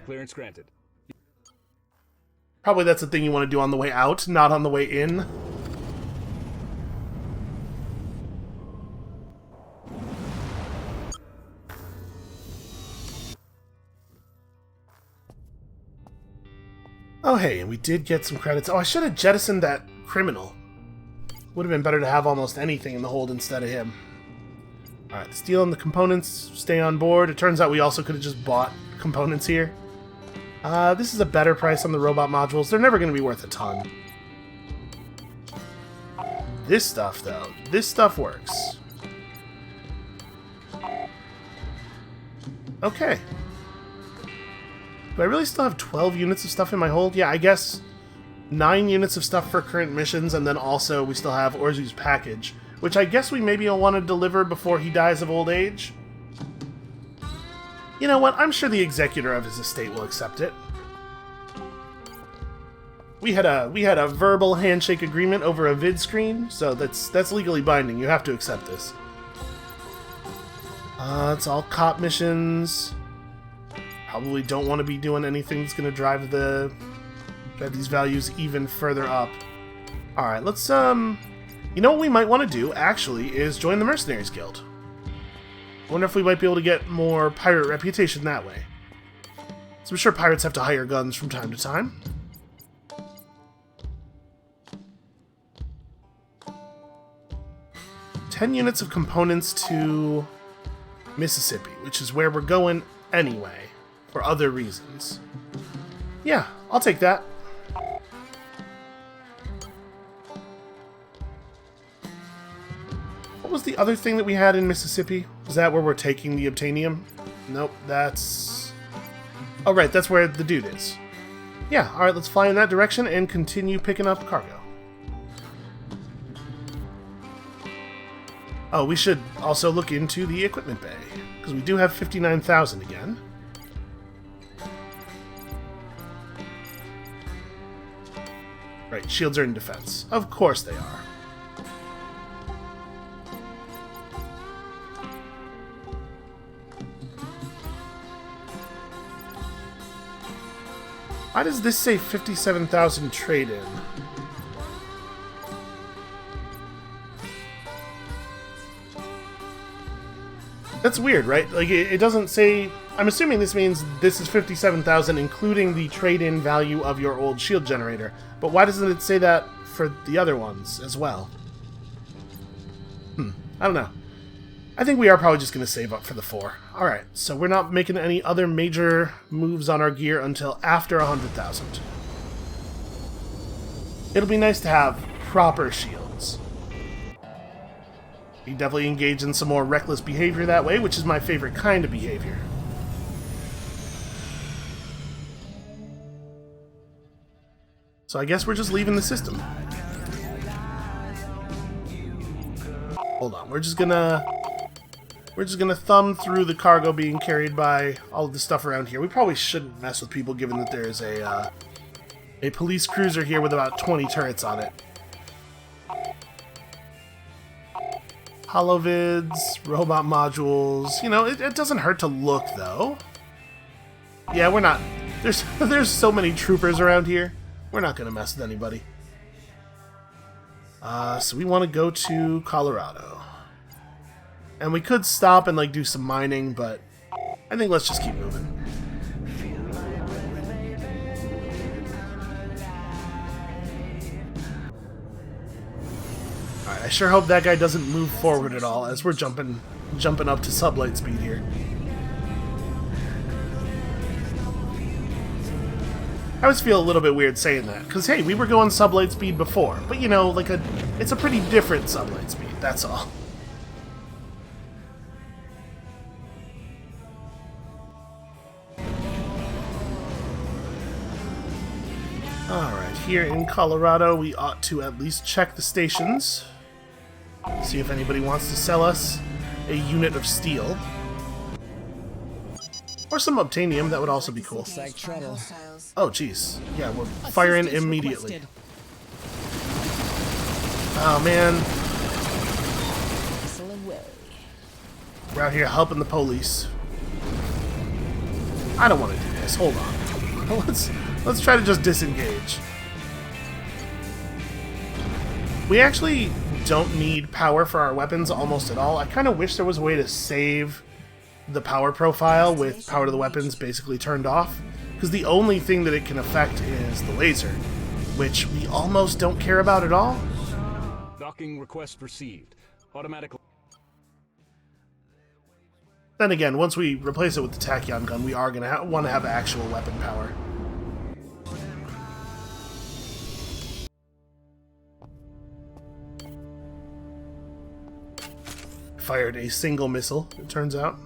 Clearance granted. Probably that's the thing you want to do on the way out, not on the way in. Oh hey, and we did get some credits. Oh, I should have jettisoned that criminal. Would have been better to have almost anything in the hold instead of him. Alright, stealing the components, stay on board. It turns out we also could have just bought components here. This is a better price on the robot modules. They're never going to be worth a ton. This stuff, though. This stuff works. Okay. Do I really still have 12 units of stuff in my hold? Yeah, I guess 9 units of stuff for current missions, and then also we still have Orzu's package, which I guess we maybe will want to deliver before he dies of old age. You know what? I'm sure the executor of his estate will accept it. We had a verbal handshake agreement over a vid screen, so that's legally binding. You have to accept this. It's all cop missions. Probably don't want to be doing anything that's going to drive these values even further up. All right, let's you know what we might want to do actually is join the Mercenaries Guild. I wonder if we might be able to get more pirate reputation that way. So I'm sure pirates have to hire guns from time to time. $10 units of components to Mississippi, which is where we're going anyway, for other reasons. Yeah, I'll take that. What was the other thing that we had in Mississippi? Is that where we're taking the obtainium? Nope, that's... Oh, right, that's where the dude is. Yeah, alright, let's fly in that direction and continue picking up cargo. Oh, we should also look into the equipment bay, because we do have 59,000 again. Right, shields are in defense. Of course they are. Why does this say 57,000 trade-in? That's weird, right? Like, it doesn't say... I'm assuming this means this is 57,000, including the trade-in value of your old shield generator. But why doesn't it say that for the other ones as well? I don't know. I think we are probably just going to save up for the 4. Alright, so we're not making any other major moves on our gear until after 100,000. It'll be nice to have proper shields. We definitely engage in some more reckless behavior that way, which is my favorite kind of behavior. So I guess we're just leaving the system. Hold on, we're just gonna thumb through the cargo being carried by all of the stuff around here. We probably shouldn't mess with people, given that there is a police cruiser here with about 20 turrets on it. Holovids, robot modules. You know, it doesn't hurt to look, though. Yeah, we're not... There's so many troopers around here. We're not going to mess with anybody. So we want to go to Colorado. And we could stop and, like, do some mining, but I think let's just keep moving. Alright, I sure hope that guy doesn't move forward at all as we're jumping up to sublight speed here. I always feel a little bit weird saying that, because hey, we were going sublight speed before, but you know, like it's a pretty different sublight speed, that's all. Alright, here in Colorado, we ought to at least check the stations. See if anybody wants to sell us a unit of steel. Or some obtainium, that would also be cool. Looks like trouble. Oh, jeez. Yeah, we're firing immediately. Oh, man. We're out here helping the police. I don't want to do this. Hold on. Let's try to just disengage. We actually don't need power for our weapons almost at all. I kind of wish there was a way to save the power profile with power to the weapons basically turned off, because the only thing that it can affect is the laser, which we almost don't care about at all. Docking request received. Automatic. Then again, once we replace it with the tachyon gun, we are going to want to have actual weapon power. Fired a single missile, it turns out.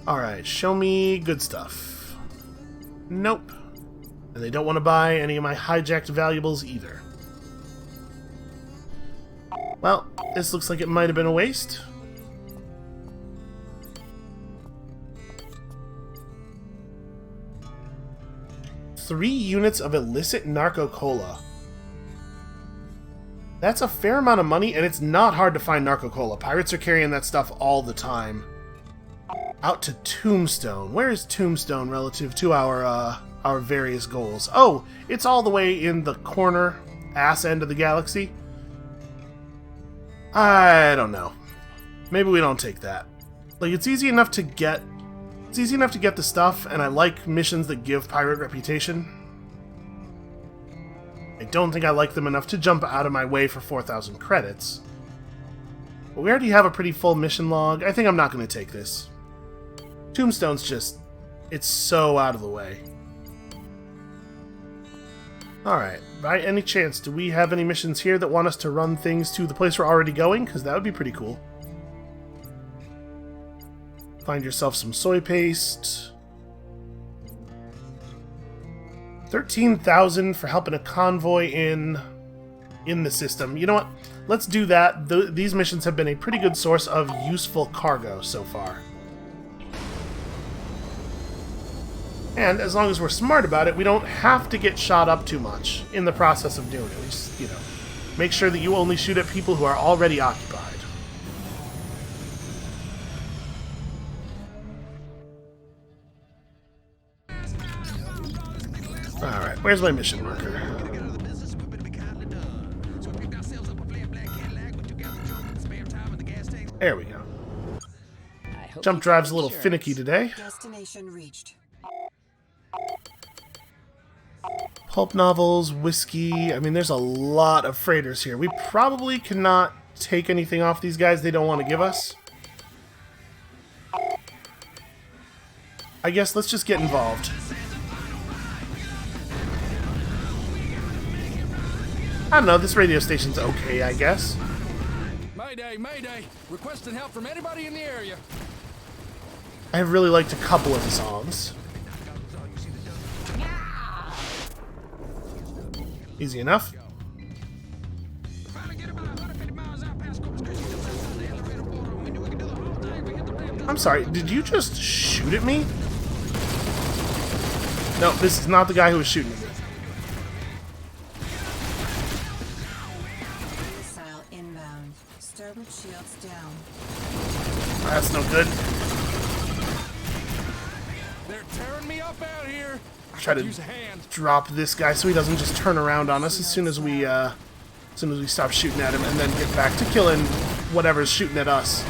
Alright, show me good stuff. Nope. And they don't want to buy any of my hijacked valuables either. Well, this looks like it might have been a waste. Three units of illicit narco cola. That's a fair amount of money, and it's not hard to find narco cola. Pirates are carrying that stuff all the time. Out to Tombstone. Where is Tombstone relative to our various goals? Oh, it's all the way in the corner ass end of the galaxy. I don't know. Maybe we don't take that. Like, it's easy enough to get the stuff, and I like missions that give pirate reputation. I don't think I like them enough to jump out of my way for 4,000 credits. But we already have a pretty full mission log. I think I'm not going to take this. Tombstone's just... it's so out of the way. Alright, by any chance, do we have any missions here that want us to run things to the place we're already going? Because that would be pretty cool. Find yourself some soy paste. 13,000 for helping a convoy in the system. You know what? Let's do that. These missions have been a pretty good source of useful cargo so far. And as long as we're smart about it, we don't have to get shot up too much in the process of doing it. We just, you know, make sure that you only shoot at people who are already occupied. Alright, where's my mission marker? There we go. Jump drive's a little finicky today. Destination reached. Pulp novels, whiskey. I mean, there's a lot of freighters here. We probably cannot take anything off these guys they don't want to give us. I guess let's just get involved. I don't know, this radio station's okay, I guess. Mayday, mayday. Requesting help from anybody in the area. I have really liked a couple of the songs. Easy enough. I'm sorry, did you just shoot at me? No, this is not the guy who was shooting at me. Missile inbound. Starboard shields down. That's no good. They're tearing me up out here. Try to drop this guy so he doesn't just turn around on us as soon as we stop shooting at him, and then get back to killing whatever's shooting at us.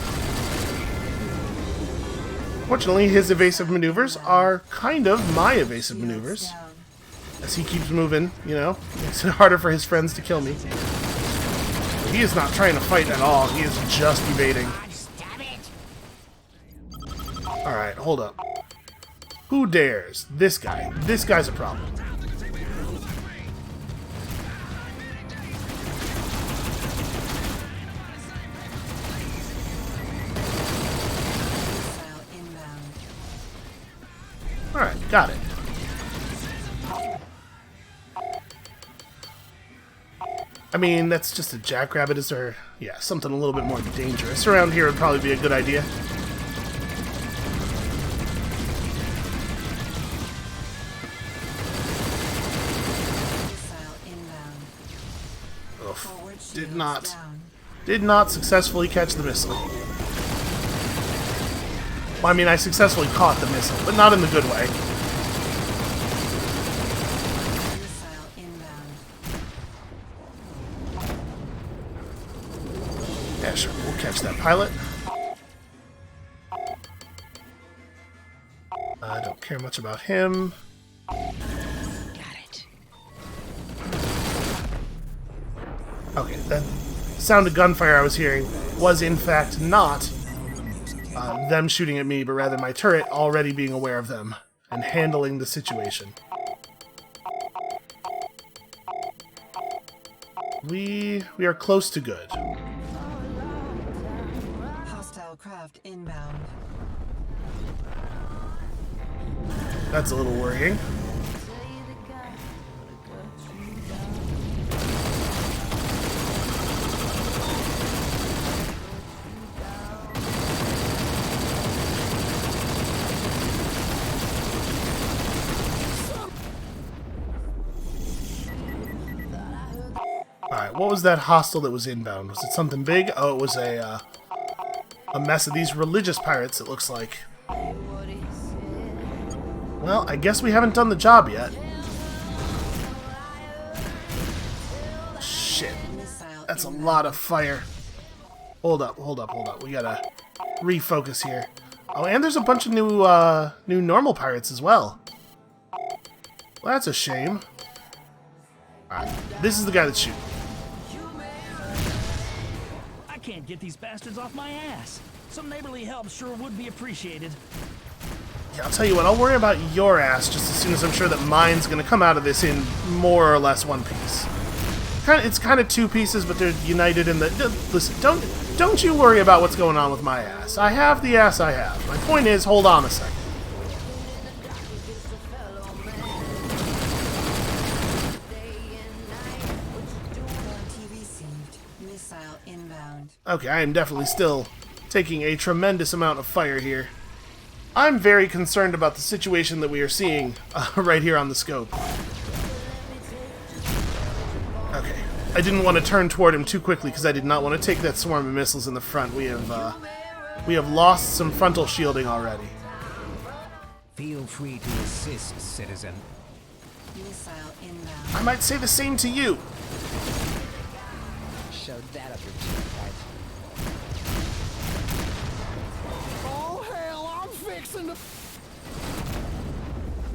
Fortunately, his evasive maneuvers are kind of my evasive maneuvers. As he keeps moving, you know, makes it harder for his friends to kill me. He is not trying to fight at all. He is just evading. Alright, hold up. Who dares? This guy. This guy's a problem. Alright, got it. I mean, that's just a jackrabbit. Is there... yeah, something a little bit more dangerous around here would probably be a good idea. Did not successfully catch the missile. Well, I mean, I successfully caught the missile, but not in the good way. Missile inbound. Yeah, sure. We'll catch that pilot. I don't care much about him. Got it. Okay, that sound of gunfire I was hearing was in fact not them shooting at me, but rather my turret already being aware of them and handling the situation. We are close to good. Hostile craft inbound. That's a little worrying. Alright, what was that hostile that was inbound? Was it something big? Oh, it was a mess of these religious pirates, it looks like. Well, I guess we haven't done the job yet. Shit. That's a lot of fire. Hold up. We gotta refocus here. Oh, and there's a bunch of new normal pirates as well. Well, that's a shame. Alright, this is the guy that's shooting. I can't get these bastards off my ass. Some neighborly help sure would be appreciated. Yeah, I'll tell you what, I'll worry about your ass just as soon as I'm sure that mine's gonna come out of this in more or less one piece. It's kind of two pieces, but they're united in the... Listen, don't you worry about what's going on with my ass. I have the ass I have. My point is, hold on a second. Okay, I am definitely still taking a tremendous amount of fire here. I'm very concerned about the situation that we are seeing right here on the scope. Okay, I didn't want to turn toward him too quickly because I did not want to take that swarm of missiles in the front. We have lost some frontal shielding already. Feel free to assist, citizen. Missile inbound. I might say the same to you. Showed that up your tailpipe. Oh, hell, I'm fixing to...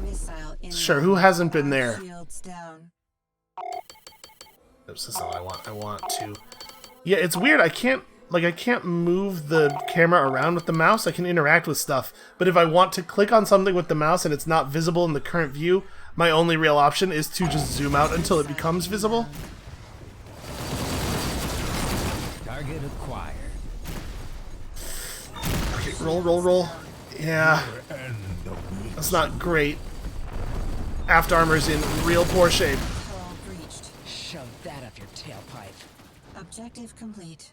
Missile inbound. Sure, who hasn't been there? Shields down. Oops, that's all I want. I want to... Yeah, it's weird. I can't move the camera around with the mouse. I can interact with stuff. But if I want to click on something with the mouse and it's not visible in the current view, my only real option is to just zoom out until it becomes visible. Target acquired. Okay, roll. Yeah. That's not great. Aft armor's in real poor shape. Hull breached. Shove that up your tailpipe. Objective complete.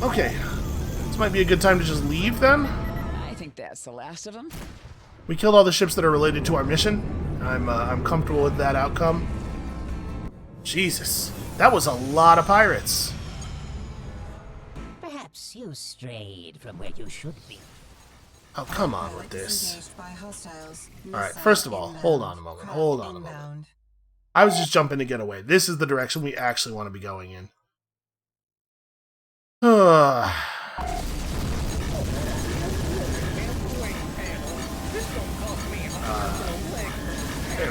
Okay. This might be a good time to just leave, then? I think that's the last of them. We killed all the ships that are related to our mission. I'm comfortable with that outcome. Jesus. That was a lot of pirates. Perhaps you strayed from where you should be. Oh, come on with this. Engaged by hostiles. Alright, Missile first of all, inbound. hold on a moment. Craft Hold on a moment. inbound. I was just jumping to get away. This is the direction we actually want to be going in. There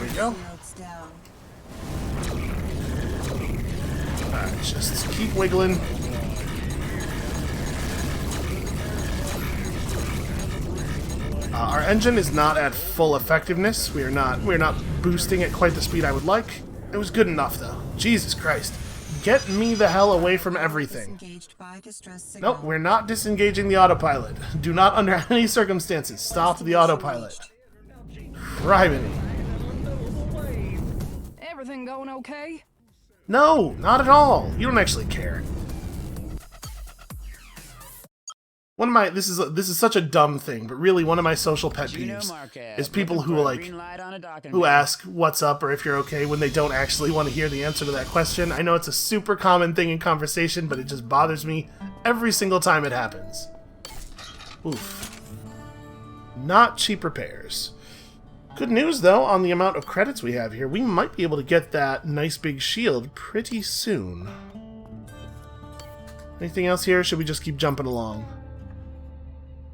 we go. Shields down. Alright, just keep wiggling. Our engine is not at full effectiveness. We're not boosting at quite the speed I would like. It was good enough though. Jesus Christ. Get me the hell away from everything. Disengaged by distress signal. Nope, we're not disengaging the autopilot. Do not under any circumstances stop the autopilot. Criminy. Everything going okay? No, not at all. You don't actually care. One of my this is such a dumb thing, but really one of my social pet Juno peeves Markev, is people looking who for a like green light on a docking who bay. ask what's up or if you're okay when they don't actually want to hear the answer to that question. I know it's a super common thing in conversation, but it just bothers me every single time it happens. Oof. Not cheap repairs. Good news, though, on the amount of credits we have here. We might be able to get that nice big shield pretty soon. Anything else here? Should we just keep jumping along?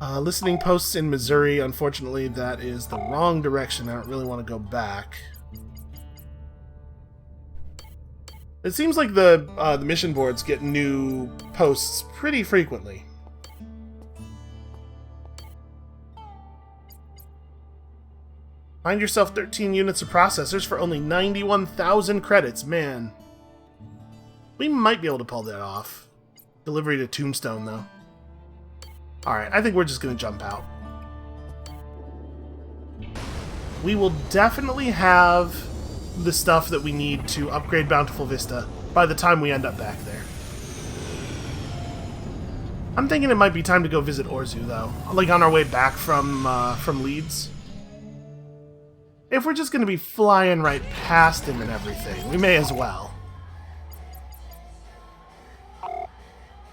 Listening posts in Missouri. Unfortunately, that is the wrong direction. I don't really want to go back. It seems like the mission boards get new posts pretty frequently. Find yourself 13 units of processors for only 91,000 credits. Man. We might be able to pull that off. Delivery to Tombstone, though. Alright, I think we're just going to jump out. We will definitely have the stuff that we need to upgrade Bountiful Vista by the time we end up back there. I'm thinking it might be time to go visit Orzu, though. Like, on our way back from Leeds. If we're just going to be flying right past him and everything, we may as well.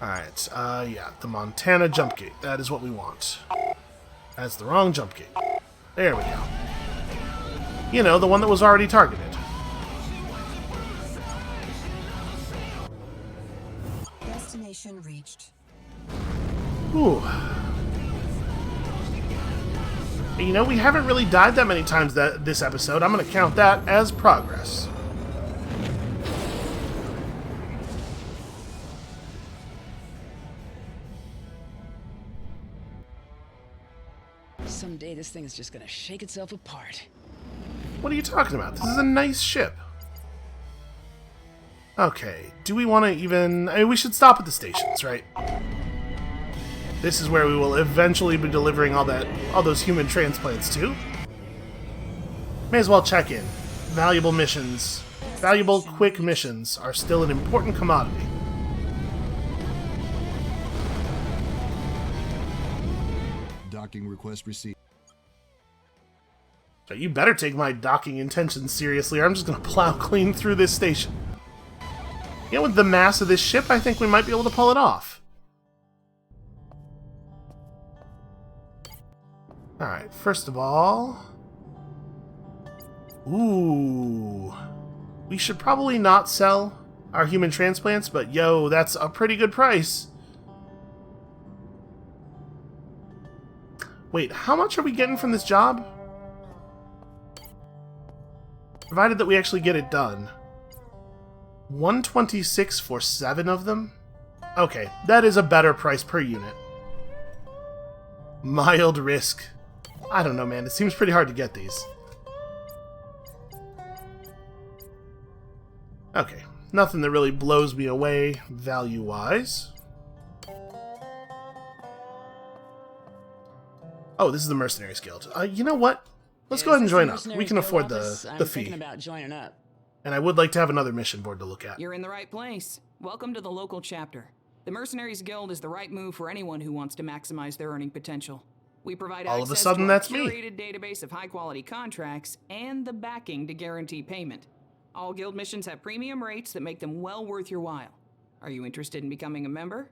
Alright, yeah, the Montana jump gate. That is what we want. That's the wrong jump gate. There we go. You know, the one that was already targeted. Destination reached. Ooh. You know, we haven't really died that many times this episode. I'm going to count that as progress. Someday this thing is just gonna shake itself apart. What are you talking about? This is a nice ship. Okay, do we want to even... I mean, we should stop at the stations, right? This is where we will eventually be delivering all those human transplants to. May as well check in. Valuable missions. Valuable, quick missions are still an important commodity. Docking request received. So you better take my docking intentions seriously, or I'm just going to plow clean through this station. You know, with the mass of this ship, I think we might be able to pull it off. Alright, first of all... Ooh... We should probably not sell our human transplants, but yo, that's a pretty good price. Wait, how much are we getting from this job? Provided that we actually get it done. 126 for 7 of them? Okay, that is a better price per unit. Mild risk. I don't know, man. It seems pretty hard to get these. Okay, nothing that really blows me away value-wise. Oh, this is the Mercenaries Guild. You know what? Let's go ahead and join up. We can afford the fee. Thinking about joining up. And I would like to have another mission board to look at. You're in the right place. Welcome to the local chapter. The Mercenaries Guild is the right move for anyone who wants to maximize their earning potential. We provide all of a access sudden to a that's me. curated database of high-quality contracts and the backing to guarantee payment. All guild missions have premium rates that make them well worth your while. Are you interested in becoming a member?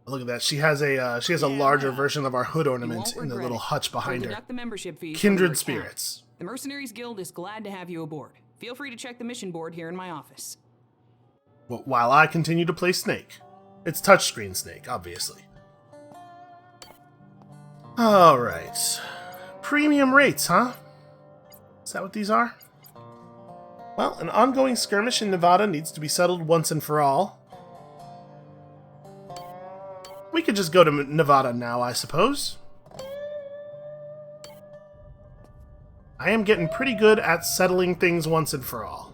Look at that. She has a larger version of our hood ornament in the little hutch behind her. Deduct the membership fees from Kindred your spirits. account. The Mercenaries Guild is glad to have you aboard. Feel free to check the mission board here in my office. Well, while I continue to play Snake. It's touchscreen Snake, obviously. Alright. Premium rates, huh? Is that what these are? Well, an ongoing skirmish in Nevada needs to be settled once and for all. We could just go to Nevada now, I suppose. I am getting pretty good at settling things once and for all.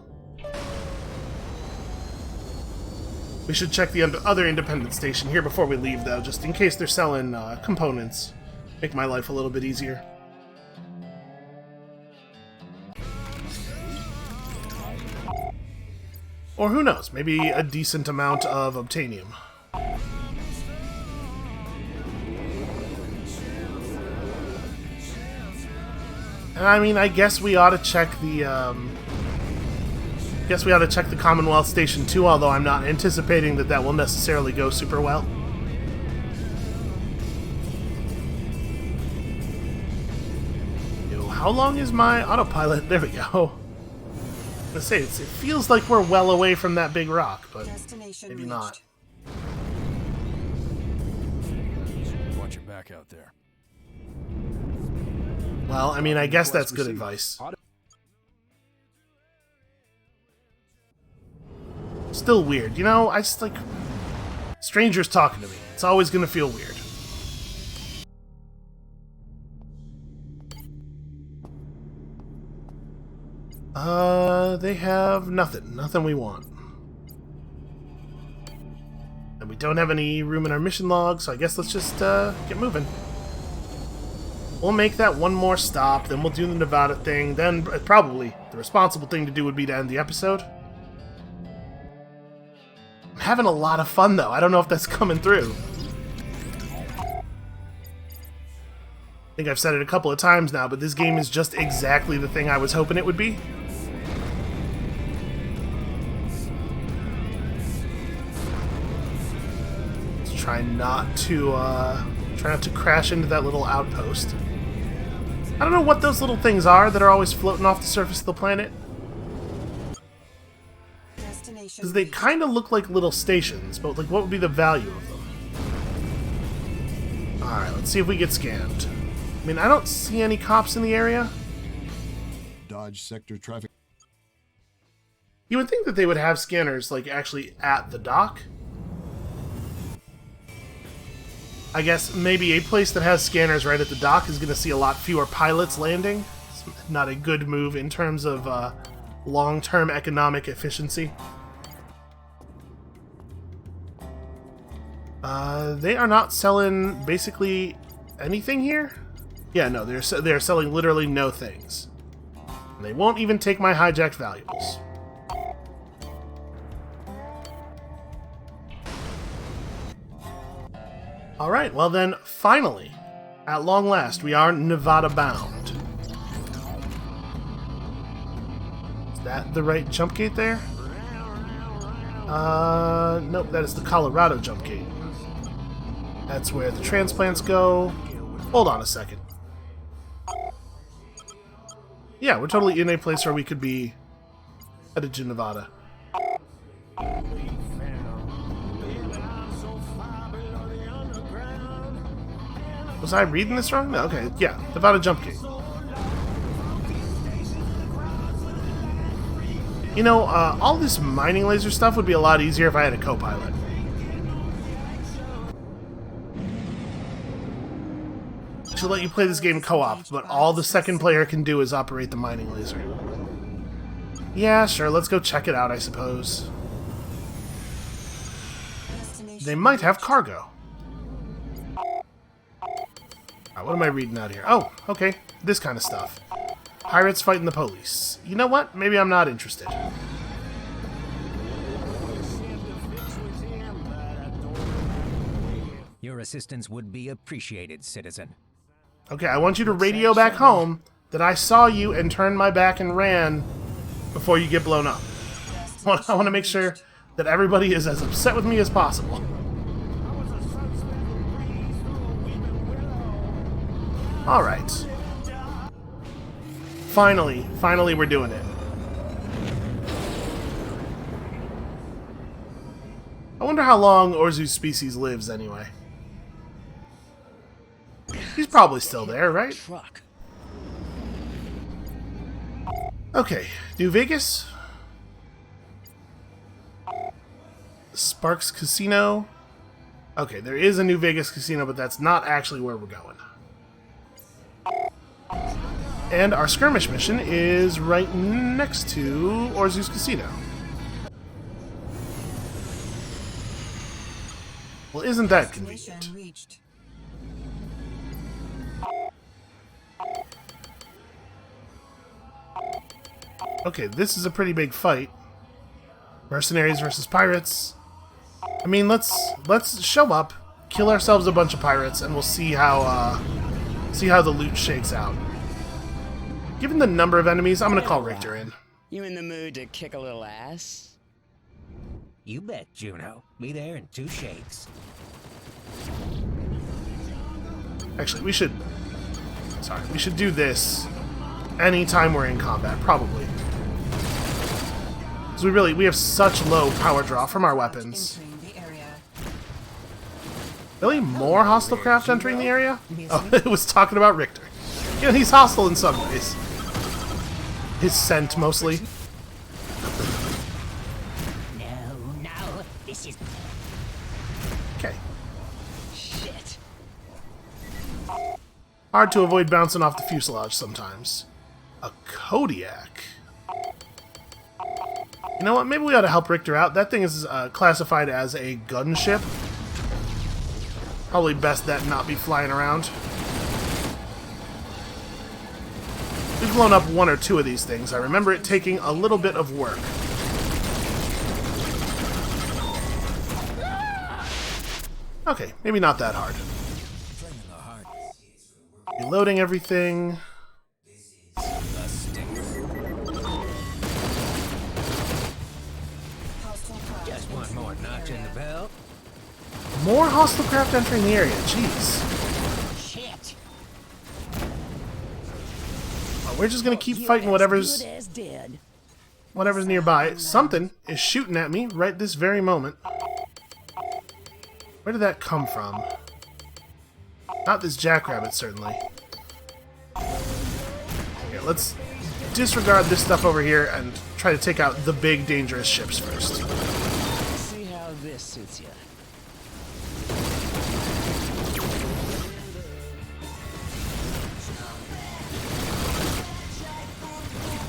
We should check the other independent station here before we leave, though, just in case they're selling components. Make my life a little bit easier. Or who knows, maybe a decent amount of obtainium. And I mean, I guess we ought to check the, Commonwealth Station too, although I'm not anticipating that will necessarily go super well. how long is my autopilot? There we go. Let's say it feels like we're well away from that big rock, but maybe not. Watch your back out there. Well, I mean, I guess that's good advice. Still weird, you know? I just like strangers talking to me. It's always gonna feel weird. They have nothing. Nothing we want. And we don't have any room in our mission log, so I guess let's just get moving. We'll make that one more stop, then we'll do the Nevada thing, then probably the responsible thing to do would be to end the episode. I'm having a lot of fun, though. I don't know if that's coming through. I think I've said it a couple of times now, but this game is just exactly the thing I was hoping it would be. Let's try not to crash into that little outpost. I don't know what those little things are that are always floating off the surface of the planet. Because they kind of look like little stations, but like, what would be the value of them? Alright, let's see if we get scanned. I mean, I don't see any cops in the area. Dodge sector traffic. You would think that they would have scanners, like, actually at the dock. I guess maybe a place that has scanners right at the dock is going to see a lot fewer pilots landing. It's not a good move in terms of long-term economic efficiency. They are not selling basically anything here? Yeah, no, they're selling literally no things. And they won't even take my hijacked valuables. Alright, well then, finally, at long last, we are Nevada bound. Is that the right jump gate there? Nope, that is the Colorado jump gate. That's where the transplants go. Hold on a second. Yeah, we're totally in a place where we could be headed to Nevada. Was I reading this wrong? No, okay, yeah, Nevada jump gate. You know, all this mining laser stuff would be a lot easier if I had a co-pilot. To let you play this game co-op, but all the second player can do is operate the mining laser. Yeah, sure, let's go check it out, I suppose. They might have cargo. What am I reading out here? Oh, okay, this kind of stuff. Pirates fighting the police. You know what? Maybe I'm not interested. Your assistance would be appreciated, citizen. Okay, I want you to radio back home that I saw you and turned my back and ran before you get blown up. I want to make sure that everybody is as upset with me as possible. Alright. Finally we're doing it. I wonder how long Orzu's species lives anyway. He's probably still there, right? Okay, New Vegas. Sparks Casino. Okay, there is a New Vegas casino, but that's not actually where we're going. And our skirmish mission is right next to Orzu's Casino. Well, isn't that convenient? Okay, this is a pretty big fight. Mercenaries versus pirates. I mean, let's show up, kill ourselves a bunch of pirates, and we'll see how the loot shakes out. Given the number of enemies, I'm gonna call Richter in. You in the mood to kick a little ass? You bet, Juno. Be there in 2 shakes. Actually, we should do this anytime we're in combat, probably. Because we have such low power draw from our weapons. Really? More hostile craft entering the area? Oh, it was talking about Richter. Yeah, he's hostile in some ways. His scent, mostly. No, this is... Okay. Shit. Hard to avoid bouncing off the fuselage sometimes. A Kodiak. You know what? Maybe we ought to help Richter out. That thing is classified as a gunship. Probably best that not be flying around. We've blown up one or two of these things. I remember it taking a little bit of work. Okay, maybe not that hard. Reloading everything. Just one more notch in the belt. More hostile craft entering the area. Jeez. Shit. Well, we're just gonna keep fighting whatever's nearby. Something is shooting at me right this very moment. Where did that come from? Not this jackrabbit, certainly. Here, let's disregard this stuff over here and try to take out the big, dangerous ships first. See how this suits you.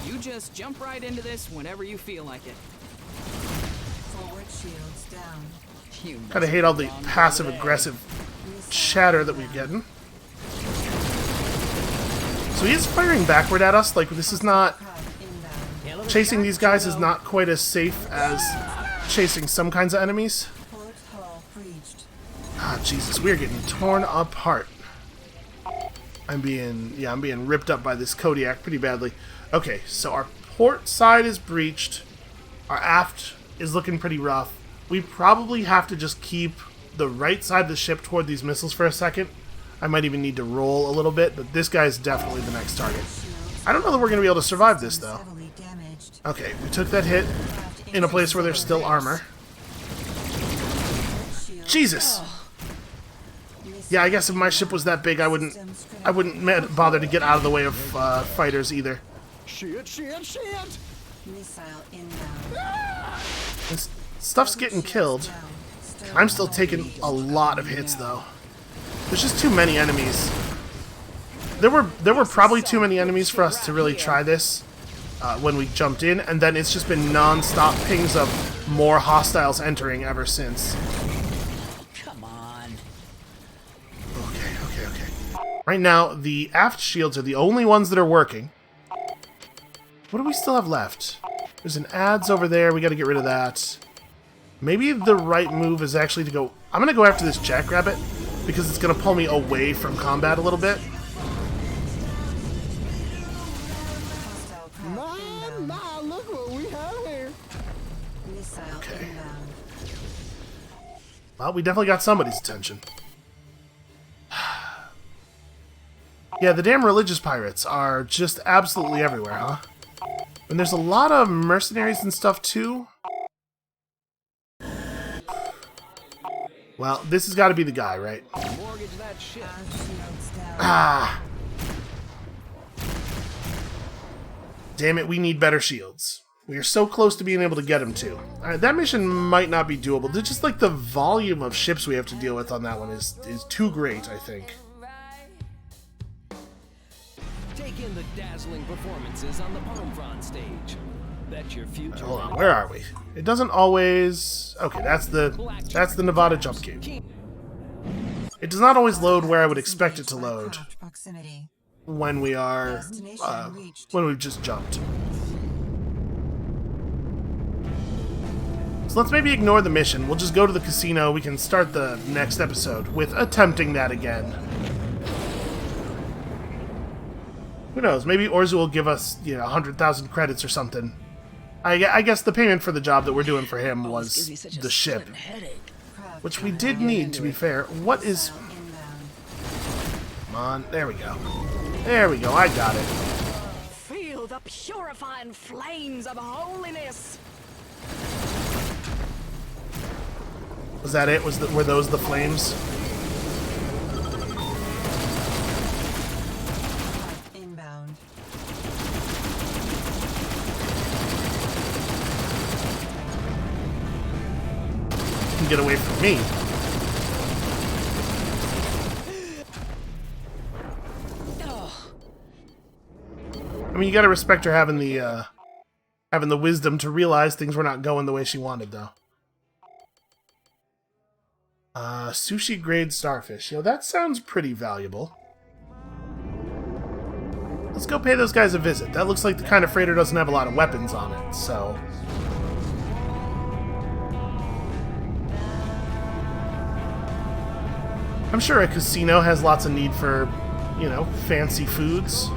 You just jump right into this whenever you feel like it. Forward shields down. Kinda hate all the passive-aggressive chatter that we're getting. So he is firing backward at us. Like, this is not... Chasing these guys is not quite as safe as chasing some kinds of enemies. Ah, Jesus, we're getting torn apart. I'm being ripped up by this Kodiak pretty badly. Okay, so our port side is breached. Our aft is looking pretty rough. We probably have to just keep the right side of the ship toward these missiles for a second. I might even need to roll a little bit, but this guy's definitely the next target. I don't know that we're going to be able to survive this, though. Okay, we took that hit in a place where there's still armor. Jesus! Yeah, I guess if my ship was that big, I wouldn't bother to get out of the way of fighters either. Shit! Missile inbound. This stuff's getting killed. I'm still taking a lot of hits, though. There's just too many enemies. There were probably too many enemies for us to really try this when we jumped in, and then it's just been non-stop pings of more hostiles entering ever since. Come on. Okay. Right now, the aft shields are the only ones that are working. What do we still have left? There's an ads over there. We got to get rid of that. Maybe the right move is actually to go... I'm going to go after this jackrabbit because it's going to pull me away from combat a little bit. My, look what we have here. Okay. Well, we definitely got somebody's attention. Yeah, the damn religious pirates are just absolutely everywhere, huh? And there's a lot of mercenaries and stuff, too. Well, this has got to be the guy, right? Ah! Damn it, we need better shields. We are so close to being able to get him, too. Alright, that mission might not be doable. Just, like, the volume of ships we have to deal with on that one is too great, I think. Take in the dazzling performances on the palm frond stage. Bet your future. Hold on, where are we? It doesn't always... Okay, that's the Nevada jump cube. It does not always load where I would expect it to load when we are when we've just jumped. So let's maybe ignore the mission. We'll just go to the casino. We can start the next episode with attempting that again. Who knows? Maybe Orzu will give us, 100,000 credits or something. I guess the payment for the job that we're doing for him was the ship. Which we did need, to be fair. What is... Come on, there we go. There we go, I got it. the purifying flames of holiness. Was that it? Were those the flames? Inbound. You can get away from me. I mean, you gotta respect her having the wisdom to realize things were not going the way she wanted, though. Sushi grade starfish. That sounds pretty valuable. Let's go pay those guys a visit. That looks like the kind of freighter doesn't have a lot of weapons on it, so... I'm sure a casino has lots of need for, fancy foods.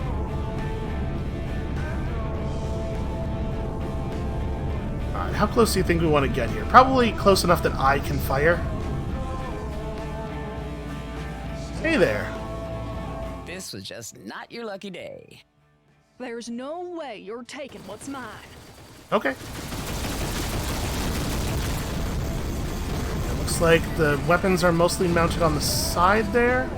Alright, how close do you think we want to get here? Probably close enough that I can fire. Hey there. This was just not your lucky day. There's no way you're taking what's mine. Okay. It looks like the weapons are mostly mounted on the side there.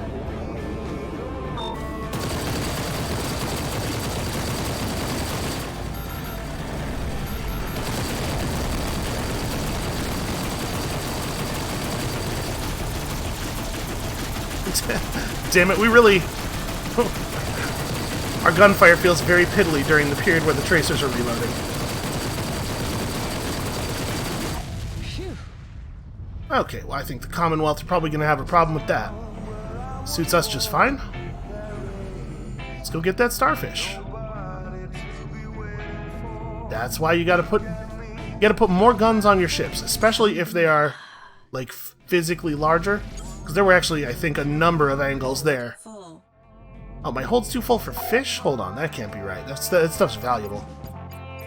Damn it, we really... Our gunfire feels very piddly during the period where the tracers are reloading. Okay, well, I think the Commonwealth are probably going to have a problem with that. Suits us just fine. Let's go get that starfish. That's why you gotta put more guns on your ships, especially if they are, like, physically larger. Because there were actually, I think, a number of angles there. Oh, my hold's too full for fish? Hold on, that can't be right. That stuff's valuable.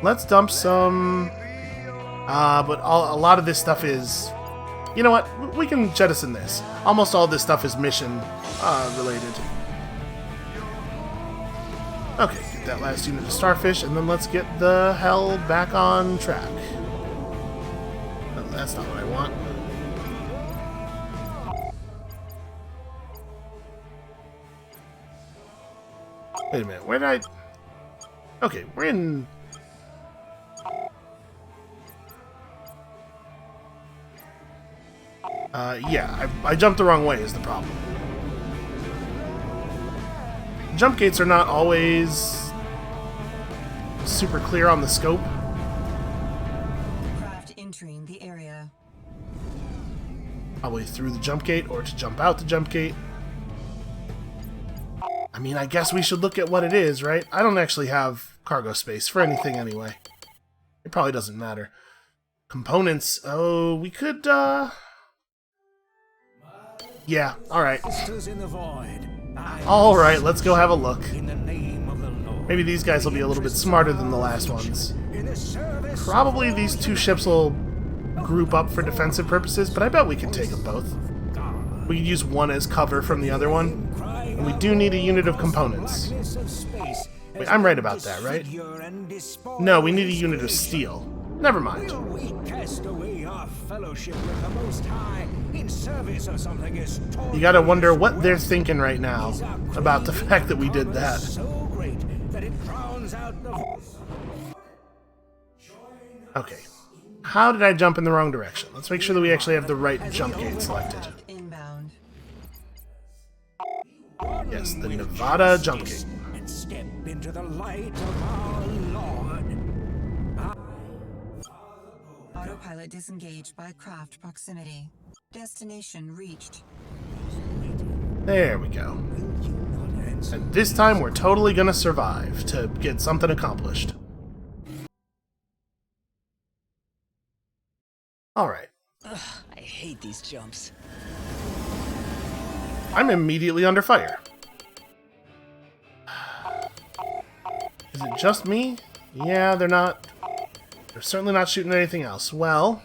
Let's dump some... but a lot of this stuff is... You know what? We can jettison this. Almost all this stuff is mission related. Okay, get that last unit of starfish, and then let's get the hell back on track. No, that's not what I want. Wait a minute, where did I... Okay, we're in... yeah, I jumped the wrong way is the problem. Jump gates are not always super clear on the scope. Craft entering the area. Probably through the jump gate or to jump out the jump gate. I mean, I guess we should look at what it is, right? I don't actually have cargo space for anything anyway. It probably doesn't matter. Components. Oh, we could, Yeah, alright. Alright, let's go have a look. Maybe these guys will be a little bit smarter than the last ones. Probably these two ships will group up for defensive purposes, but I bet we can take them both. We could use one as cover from the other one. And we do need a unit of components. Wait, I'm right about that, right? No, we need a unit of steel. Never mind. You gotta wonder what they're thinking right now about the fact that we did that. Okay. How did I jump in the wrong direction? Let's make sure that we actually have the right jump gate selected. Yes, the Nevada jump gate. Step into the light of our Lord. Autopilot disengaged by craft proximity. Destination reached. There we go. And this time we're totally gonna survive to get something accomplished. Alright. I hate these jumps. I'm immediately under fire. Is it just me? Yeah, they're not... They're certainly not shooting anything else. Well...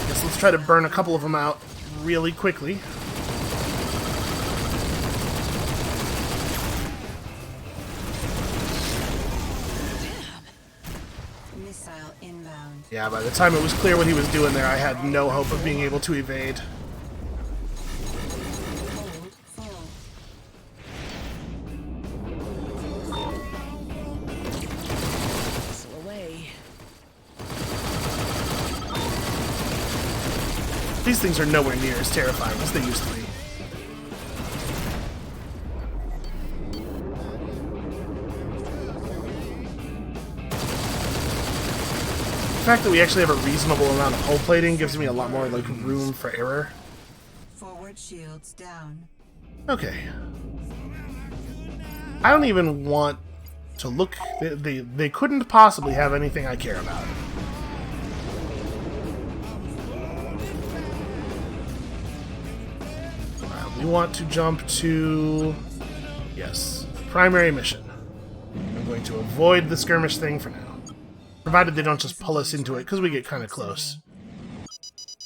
Guess let's try to burn a couple of them out really quickly. Yeah, by the time it was clear what he was doing there, I had no hope of being able to evade. These things are nowhere near as terrifying as they used to be. The fact that we actually have a reasonable amount of hull plating gives me a lot more like room for error. Forward shields down. Okay. I don't even want to look. They couldn't possibly have anything I care about. We want to jump to, yes, primary mission. I'm going to avoid the skirmish thing for now. Provided they don't just pull us into it, because we get kind of close.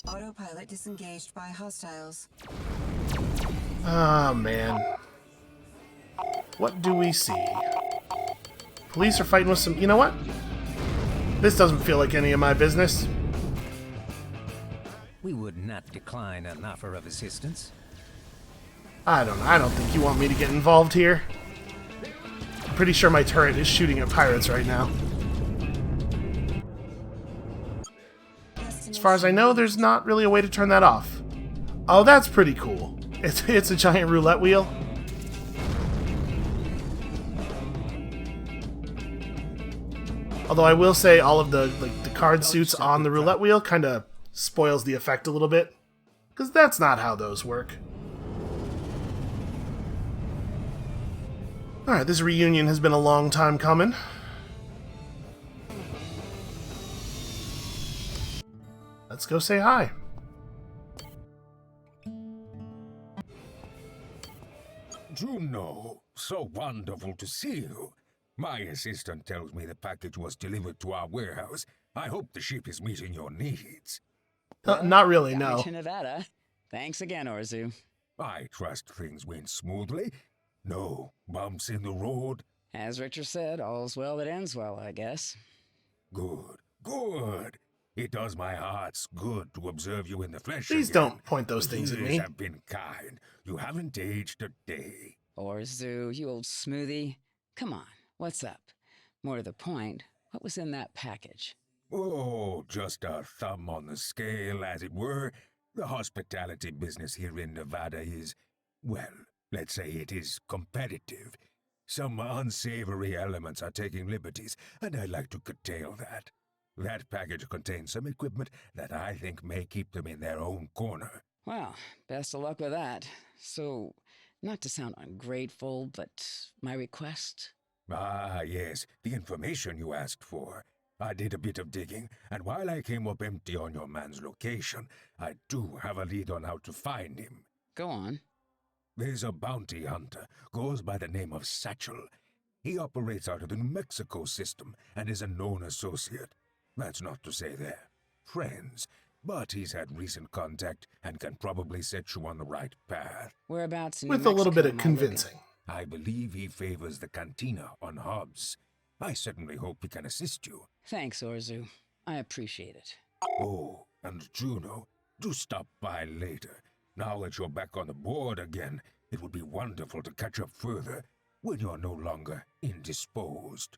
Autopilot disengaged by hostiles. Ah, man. What do we see? Police are fighting with some... You know what? This doesn't feel like any of my business. We would not decline an offer of assistance. I don't think you want me to get involved here. I'm pretty sure my turret is shooting at pirates right now. As far as I know, there's not really a way to turn that off. Oh, that's pretty cool. It's a giant roulette wheel. Although I will say all of the card suits on the roulette wheel kind of spoils the effect a little bit. Because that's not how those work. Alright, this reunion has been a long time coming. Let's go say hi. Juno, so wonderful to see you. My assistant tells me the package was delivered to our warehouse. I hope the ship is meeting your needs. Not really, no. Got me to Nevada. Thanks again, Orzu. I trust things went smoothly. No bumps in the road. As Richard said, all's well that ends well, I guess. Good, good. It does my heart's good to observe you in the flesh. Please again. don't point those things at me. You have been kind. You haven't aged a day. Orzu, you old smoothie. Come on, what's up? More to the point, what was in that package? Oh, just a thumb on the scale, as it were. The hospitality business here in Nevada is, well, let's say it is competitive. Some unsavory elements are taking liberties, and I'd like to curtail that. That package contains some equipment that I think may keep them in their own corner. Well, best of luck with that. So, not to sound ungrateful, but my request? Ah, yes, the information you asked for. I did a bit of digging, and while I came up empty on your man's location, I do have a lead on how to find him. Go on. There's a bounty hunter, goes by the name of Satchel. He operates out of the New Mexico system and is a known associate. That's not to say they're friends, but he's had recent contact and can probably set you on the right path. Whereabouts in With New a little bit of Mexico am I convincing. I believe he favors the cantina on Hobbs. I certainly hope he can assist you. Thanks, Orzu. I appreciate it. Oh, and Juno, do stop by later. Now that you're back on the board again, it would be wonderful to catch up further when you're no longer indisposed.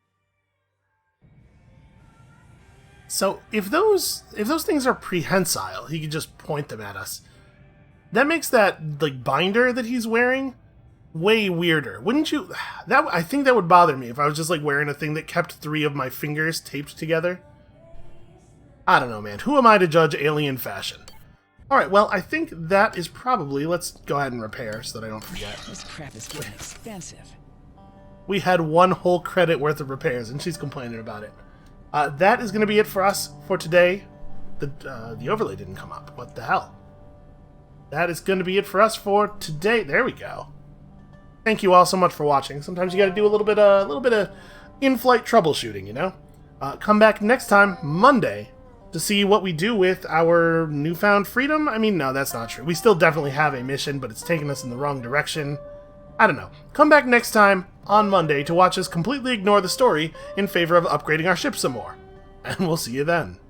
So if those things are prehensile, he could just point them at us. That makes that like binder that he's wearing way weirder. Wouldn't you? I think that would bother me if I was just like wearing a thing that kept 3 of my fingers taped together. I don't know, man. Who am I to judge alien fashion? Alright, well, I think that is probably... Let's go ahead and repair so that I don't forget. This crap is getting expensive. We had 1 whole credit worth of repairs, and she's complaining about it. That is going to be it for us for today. The overlay didn't come up. What the hell? That is going to be it for us for today. There we go. Thank you all so much for watching. Sometimes you got to do a little bit of in-flight troubleshooting, you know? Come back next time, Monday, to see what we do with our newfound freedom. I mean, no, that's not true. We still definitely have a mission, but it's taking us in the wrong direction. I don't know. Come back next time on Monday to watch us completely ignore the story in favor of upgrading our ship some more. And we'll see you then.